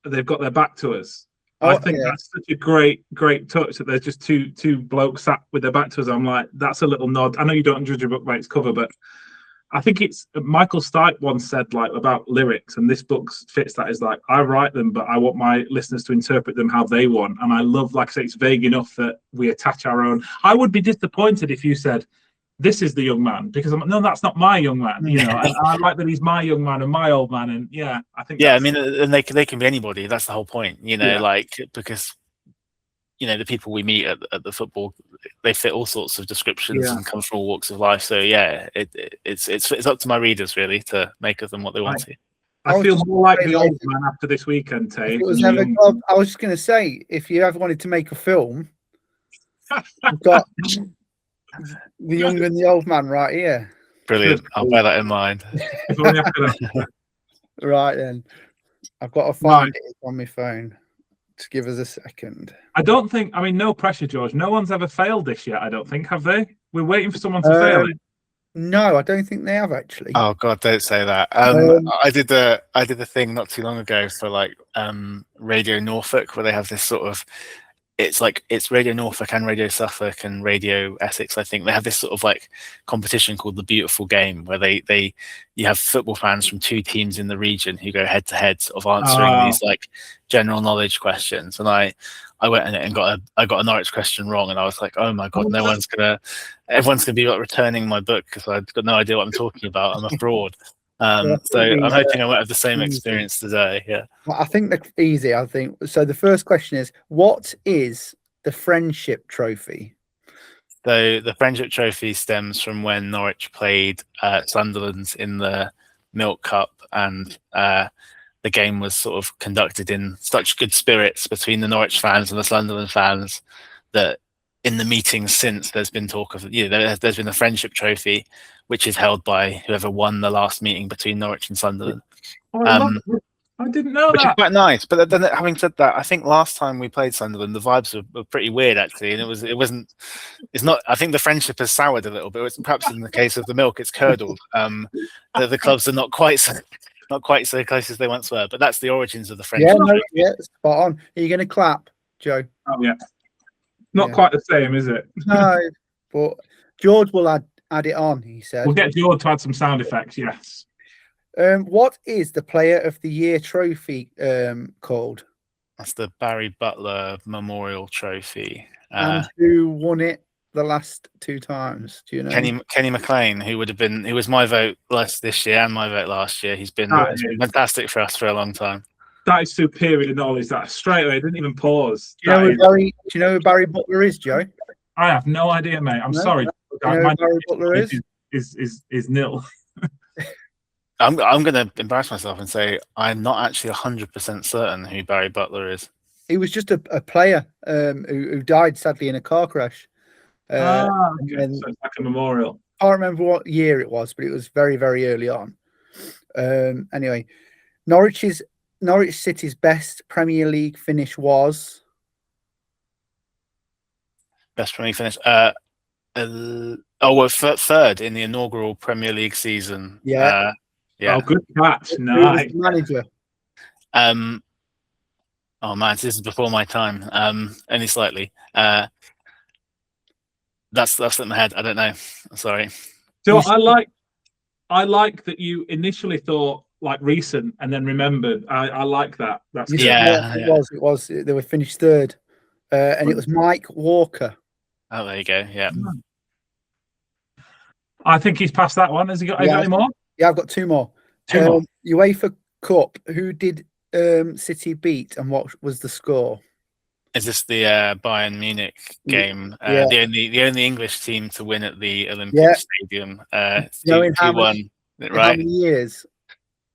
they've got their back to us. I think that's such a great touch that there's just two blokes sat with their back to us. I'm like, that's a little nod. I know you don't judge a book by its cover, but I think it's Michael Stipe once said, like, about lyrics, and this book fits that. Is like, I write them, but I want my listeners to interpret them how they want. And I love, like I say, it's vague enough that we attach our own. I would be disappointed if you said, this is the young man, because no, that's not my young man, you know. And I like that he's my young man and my old man, and yeah, I think. Yeah, I mean, and they can be anybody. That's the whole point, you know. Like, because, you know, the people we meet at the football, they fit all sorts of descriptions and come from all walks of life. So yeah, it's up to my readers, really, to make of them what they want to. I feel more like the old man after this weekend, Tay. I was just going to say, if you ever wanted to make a film, you've got the young and the old man right here. Brilliant. I'll bear that in mind. Right then, I've got to find it on my phone. Just give us a second. I mean, no pressure, George. No one's ever failed this yet, I don't think, have they? We're waiting for someone to fail it. No, I don't think they have, actually. Oh God, don't say that. I did the thing not too long ago for, like, Radio Norfolk, where they have this sort of, it's Radio Norfolk and Radio Suffolk and Radio Essex. I think they have this sort of, like, competition called the Beautiful Game, where you have football fans from two teams in the region who go head to head of answering these, like, general knowledge questions. And I went in it and got a Norwich question wrong, and I was like, oh my God, everyone's gonna be, like, returning my book because I've got no idea what I'm talking about. I'm a fraud. So I'm hoping I won't have the same experience today. Yeah. Well, I think they're easy. I think so. The first question is, what is the Friendship Trophy? So the Friendship Trophy stems from when Norwich played Sunderland in the Milk Cup, and the game was sort of conducted in such good spirits between the Norwich fans and the Sunderland fans that in the meetings since, there's been talk of, there's been a Friendship Trophy, which is held by whoever won the last meeting between Norwich and Sunderland. I didn't know which that. Is quite nice. But then, having said that, I think last time we played Sunderland, the vibes were pretty weird, actually, and it's not. I think the friendship has soured a little bit. It's perhaps in the case of the milk, it's curdled. The clubs are not quite so close as they once were. But that's the origins of the friendship. Yeah, spot on. Are you going to clap, Joe? Oh yeah. Not quite the same, is it? No, but George will add it on, he said. We'll get George to add some sound effects, yes. What is the Player of the Year trophy called? That's the Barry Butler Memorial Trophy. And who won it the last 2 times? Do you know? Kenny McLean, who was my vote this year and my vote last year. He's been fantastic for us for a long time. That is superior knowledge. That straight away, didn't even pause. Do you know who Barry Butler is, Joe? I have no idea, mate. I'm sorry. Do you know who Barry Butler is? Is nil. I'm going to embarrass myself and say I'm not actually 100% certain who Barry Butler is. He was just a player who died sadly in a car crash. Okay. So it's like a memorial. I can't remember what year it was, but it was very, very early on. Anyway, Norwich City's best Premier League finish was best Premier League finish. Third in the inaugural Premier League season. Yeah. Yeah. Oh, good catch. Nice. Manager. Oh man, this is before my time. Only slightly. That's slipped my head. I don't know. Sorry. So I like that you initially thought like recent and then remembered. I like that. That's good. It was. They were finished third, and it was Mike Walker. Oh, there you go. Yeah. I think he's passed that one. Has he got any more? Yeah, I've got 2 more. Two more. UEFA Cup. Who did City beat, and what was the score? Is this the Bayern Munich game? The only English team to win at the Olympic Stadium. Knowing how many years?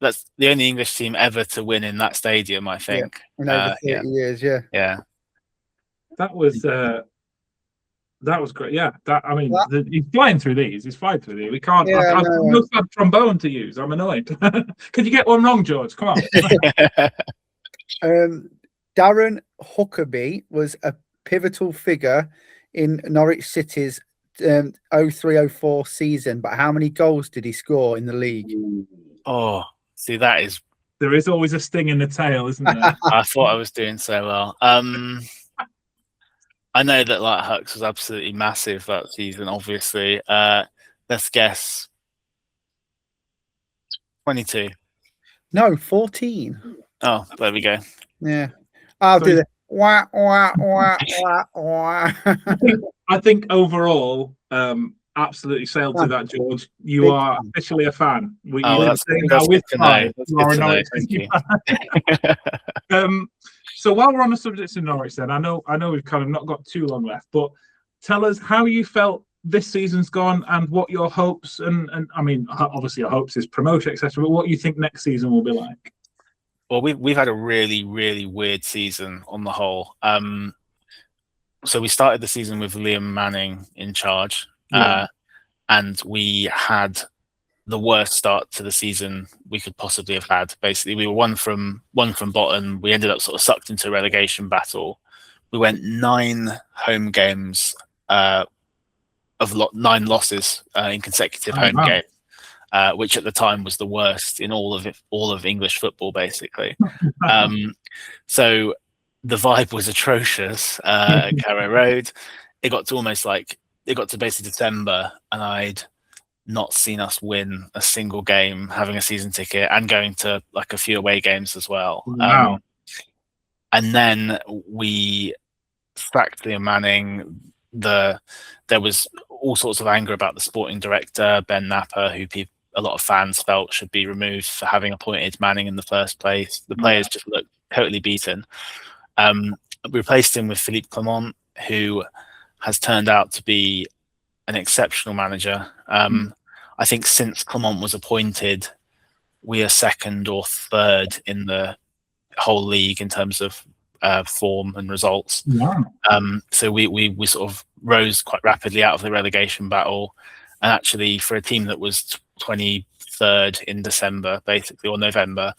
That's the only English team ever to win in that stadium, I think. In over 30 years, yeah. That was great. Yeah, he's flying through these. He's flying through these. We can't. I've no trombone to use. I'm annoyed. Could you get one wrong, George? Come on. Darren Huckerby was a pivotal figure in Norwich City's 03-04 season, but how many goals did he score in the league? Oh, see, there is always a sting in the tail, isn't there? I thought I was doing so well. I know that Hux was absolutely massive that season, obviously. Let's guess 22. No, 14. Oh, there we go. Yeah. I'll do the wah, wah, wah, wah, wah. I think overall, absolutely sailed to that, George. You are officially a fan. That's good to know. So while we're on the subject of Norwich, then I know we've kind of not got too long left, but tell us how you felt this season's gone and what your hopes and I mean, obviously your hopes is promotion, etc. But what you think next season will be like? Well, we've had a really, really weird season on the whole. So we started the season with Liam Manning in charge, and we had the worst start to the season we could possibly have had. Basically, we were one from bottom. We ended up sort of sucked into a relegation battle. We went 9 home games of 9 losses in consecutive home games. Which at the time was the worst in all of English football, basically. So the vibe was atrocious at Carrow Road. It got to basically December, and I'd not seen us win a single game, having a season ticket and going to like a few away games as well. Wow. And then we sacked Liam Manning. There was all sorts of anger about the sporting director, Ben Napper, who a lot of fans felt should be removed for having appointed Manning in the first place. The players just looked totally beaten. We replaced him with Philippe Clement, who has turned out to be an exceptional manager. I think since Clement was appointed, we are 2nd or 3rd in the whole league in terms of form and results. So we sort of rose quite rapidly out of the relegation battle, and actually for a team that was 23rd in December, basically, or November,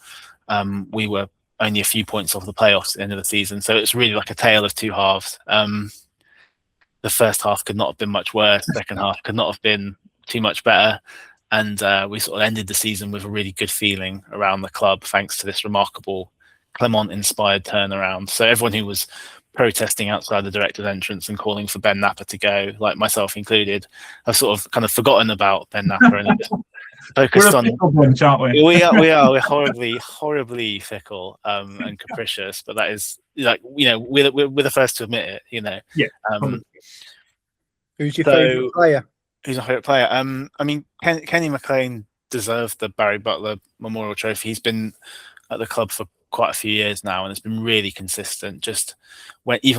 we were only a few points off the playoffs at the end of the season. So it's really like a tale of 2 halves. The first half could not have been much worse. The second half could not have been too much better. And we sort of ended the season with a really good feeling around the club, thanks to this remarkable Clement-inspired turnaround. So everyone who was protesting outside the director's entrance and calling for Ben Napper to go, like myself included, have sort of kind of forgotten about Ben Napper and focused We're a on. fickle bunch, aren't we? We're horribly fickle and capricious, but that is like, we're the first to admit it. Yeah. Who's your So- favourite player? Who's my favorite player? I mean, Kenny McLean deserved the Barry Butler Memorial Trophy. He's been at the club for quite a few years now, and it's been really consistent. Just when we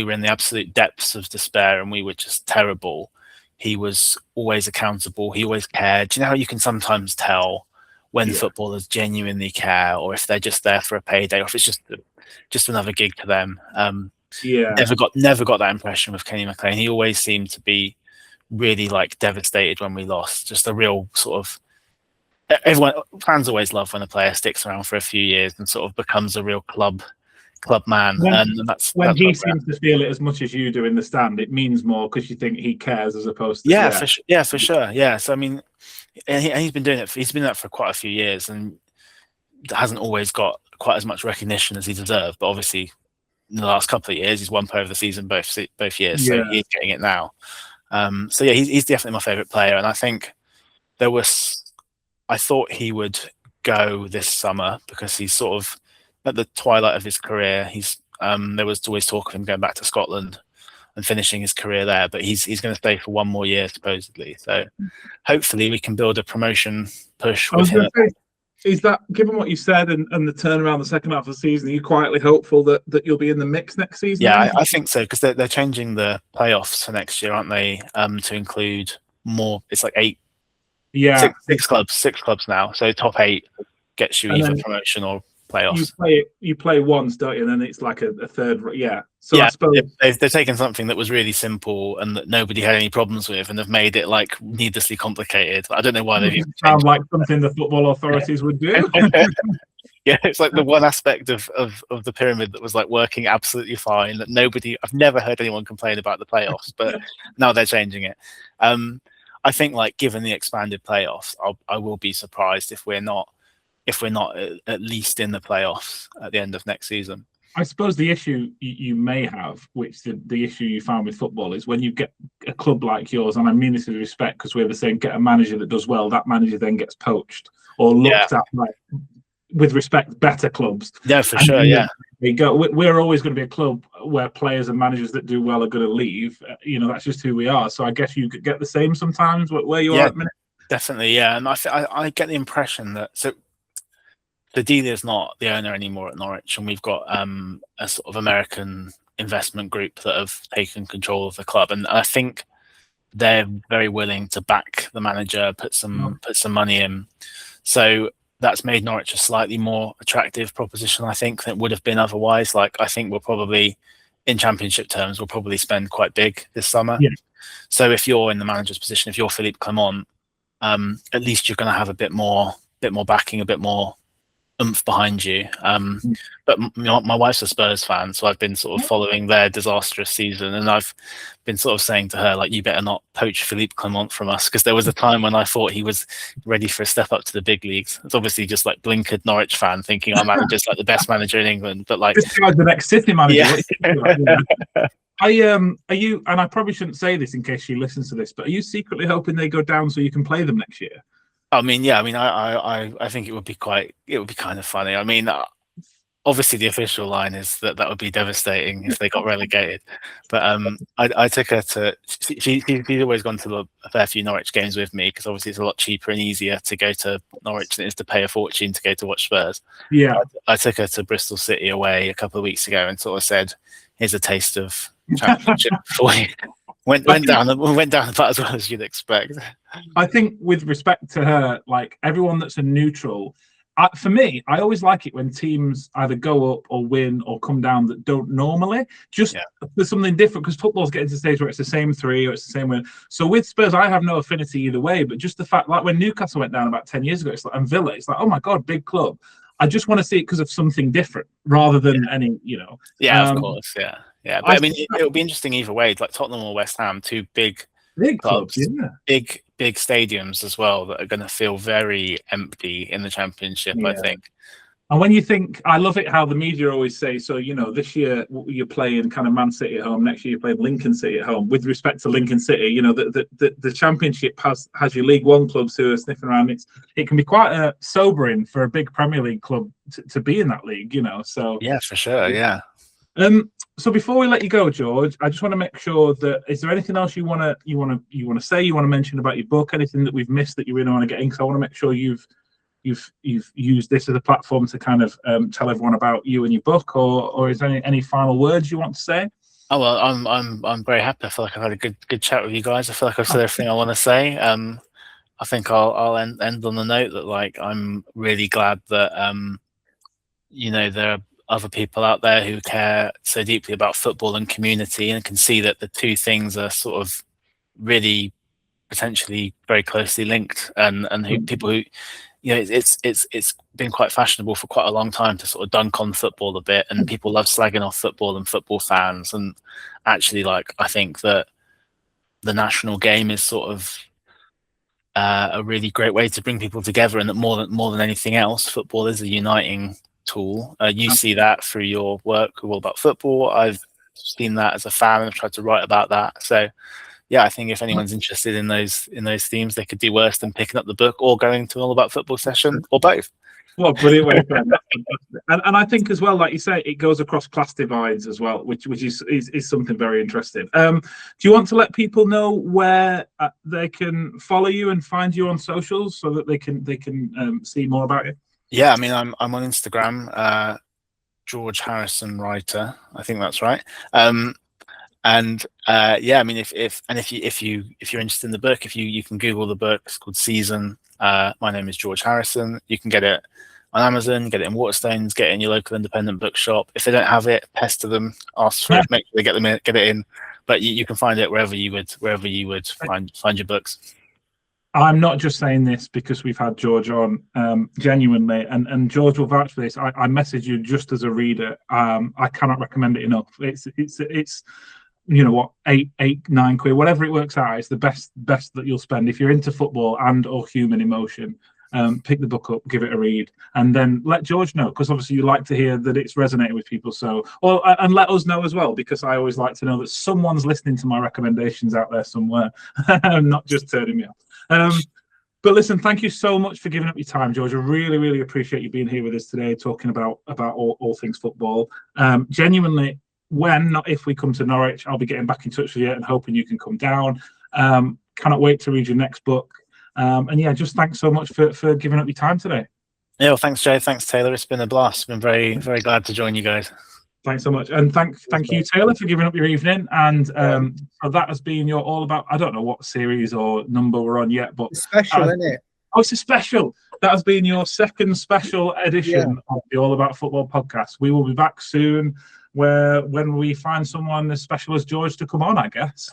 were in the absolute depths of despair and we were just terrible, he was always accountable. He always cared. Do you know how you can sometimes tell when footballers genuinely care, or if they're just there for a payday, or if it's just another gig to them? Never got that impression with Kenny McLean. He always seemed to be really like devastated when we lost. Just a real sort of fans always love when a player sticks around for a few years and sort of becomes a real club man. And that's when that's he what seems to feel it as much as you do in the stand. It means more because you think he cares as opposed to for sure. Yeah. So I mean, and he's been doing it. He's been doing that for quite a few years, and hasn't always got quite as much recognition as he deserved. But obviously, in the last couple of years, he's won Player of the Season both years, so he's getting it now. So yeah, he's definitely my favourite player, and I think I thought he would go this summer because he's sort of at the twilight of his career. There was always talk of him going back to Scotland and finishing his career there, but he's going to stay for one more year supposedly. So hopefully we can build a promotion push with him. Is that, given what you said and the turnaround the second half of the season, are you quietly hopeful that you'll be in the mix next season? Yeah, I think so, because they're changing the playoffs for next year, aren't they? To include more. It's like 8. Yeah, six clubs now. So top 8 gets you either promotion or playoffs. You play once, don't you? And then it's like a third. Yeah. So yeah, I suppose they've taken something that was really simple and that nobody had any problems with, and have made it like needlessly complicated. I don't know why they've even sound like something the football authorities would do. Yeah, it's like the one aspect of the pyramid that was like working absolutely fine. That I've never heard anyone complain about the playoffs, but now they're changing it. I think, like, given the expanded playoffs, I will be surprised if we're not at least in the playoffs at the end of next season. I suppose the issue you may have, which the issue you found with football, is when you get a club like yours, and I mean this with respect because we're the same, get a manager that does well, that manager then gets poached or looked at like, with respect, better clubs. Yeah, for sure, yeah. We're always going to be a club where players and managers that do well are going to leave. That's just who we are. So I guess you could get the same sometimes where you are at the minute. Definitely, yeah. And I get the impression that the dealer is not the owner anymore at Norwich, and we've got a sort of American investment group that have taken control of the club, and I think they're very willing to back the manager, put some money in. So that's made Norwich a slightly more attractive proposition, I think, than it would have been otherwise. Like, I think we'll probably, in Championship terms, we'll probably spend quite big this summer. Yeah. So if you're in the manager's position, if you're Philippe Clement, at least you're going to have a bit more backing, a bit more oomph behind you. But my wife's a Spurs fan, so I've been sort of following their disastrous season, and I've been sort of saying to her, like, you better not poach Philippe Clement from us, because there was a time when I thought he was ready for a step up to the big leagues. It's obviously just like blinkered Norwich fan thinking our manager's like the best manager in England, but like, this guy's the next City manager. Yeah. Are you, and I probably shouldn't say this in case she listens to this, but are you secretly hoping they go down so you can play them next year? I mean, yeah. I mean, I think it would be kind of funny. I mean, obviously the official line is that would be devastating if they got relegated. But I took her to. She's always gone to a fair few Norwich games with me, because obviously it's a lot cheaper and easier to go to Norwich than it is to pay a fortune to go to watch Spurs. Yeah, I took her to Bristol City away a couple of weeks ago and sort of said, "Here's a taste of Championship for you." Went down about as well as you'd expect. I think, with respect to her, like, everyone that's a neutral, for me, I always like it when teams either go up or win or come down that don't normally. There's something different, because football's getting to the stage where it's the same 3 or it's the same win. So with Spurs, I have no affinity either way. But just the fact, like when Newcastle went down about 10 years ago, it's like, and Villa, it's like, oh my God, big club. I just want to see it because of something different rather than any, Yeah, of course, yeah. Yeah, but I mean, it'll be interesting either way. Like Tottenham or West Ham, 2 big clubs, big stadiums as well, that are going to feel very empty in the Championship. I think. And when you think, I love it how the media always say, so, this year you're playing kind of Man City at home, next year you're playing Lincoln City at home. With respect to Lincoln City, the Championship has your League One clubs who are sniffing around. It can be quite sobering for a big Premier League club to be in that league, So yeah, for sure, yeah. So before we let you go, George, I just want to make sure that, is there anything else you want to say, you want to mention about your book, anything that we've missed that you really want to get in? Because I want to make sure you've used this as a platform to kind of tell everyone about you and your book, or is there any final words you want to say? Oh well, I'm very happy. I feel like I've had a good chat with you guys. I feel like I've said everything I want to say. I think I'll end on the note that, like, I'm really glad that there are other people out there who care so deeply about football and community, and can see that the two things are sort of really potentially very closely linked, and people who, it's been quite fashionable for quite a long time to sort of dunk on football a bit, and people love slagging off football and football fans. And actually, like, I think that the national game is sort of a really great way to bring people together, and that more than anything else, football is a uniting tool. You see that through your work, All About Football. I've seen that as a fan and I've tried to write about that. So yeah, I think if anyone's interested in those themes, they could do worse than picking up the book or going to an All About Football session, or both. Well, brilliant way to put it. And I think as well, like you say, it goes across class divides as well, which is something very interesting. Do you want to let people know where they can follow you and find you on socials, so that they can see more about you? Yeah, I mean, I'm on Instagram, George Harrison Writer. I think that's right. Yeah, I mean, if you're interested in the book, if you can Google the book, it's called Season. My name is George Harrison. You can get it on Amazon, get it in Waterstones, get it in your local independent bookshop. If they don't have it, pester them, ask for it, make sure they get it in. But you can find it wherever you would find your books. I'm not just saying this because we've had George on, genuinely, and George will vouch for this. I message you just as a reader. I cannot recommend it enough. It's what, £8-9, whatever it works out. It's the best that you'll spend if you're into football and or human emotion. Pick the book up, give it a read, and then let George know, because obviously you like to hear that it's resonating with people. So, and let us know as well, because I always like to know that someone's listening to my recommendations out there somewhere, not just turning me off. But listen, thank you so much for giving up your time, George. I really, really appreciate you being here with us today, talking about all things football. Genuinely, when, not if, we come to Norwich, I'll be getting back in touch with you and hoping you can come down. Cannot wait to read your next book. And yeah, just thanks so much for giving up your time today. Yeah, well, thanks, Jay. Thanks, Taylor. It's been a blast. Been very, very glad to join you guys. Thanks so much, and thank you, Taylor, for giving up your evening. And so that has been your All About. I don't know what series or number we're on yet, but it's special, isn't it? Oh, it's a special. That has been your second special edition of the All About Football podcast. We will be back soon, when we find someone as special as George to come on, I guess.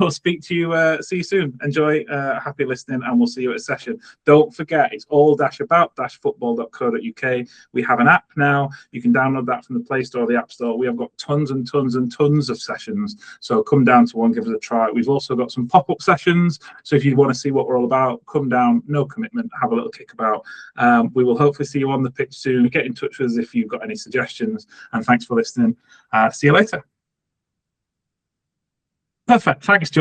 We'll speak to you. See you soon. Enjoy. Happy listening, and we'll see you at a session. Don't forget, it's all-about-football.co.uk. We have an app now. You can download that from the Play Store or the App Store. We have got tons and tons and tons of sessions. So come down to one, give us a try. We've also got some pop-up sessions. So if you want to see what we're all about, come down. No commitment. Have a little kick about. We will hopefully see you on the pitch soon. Get in touch with us if you've got any suggestions. And thanks for listening. See you later. Perfect. Thanks, George.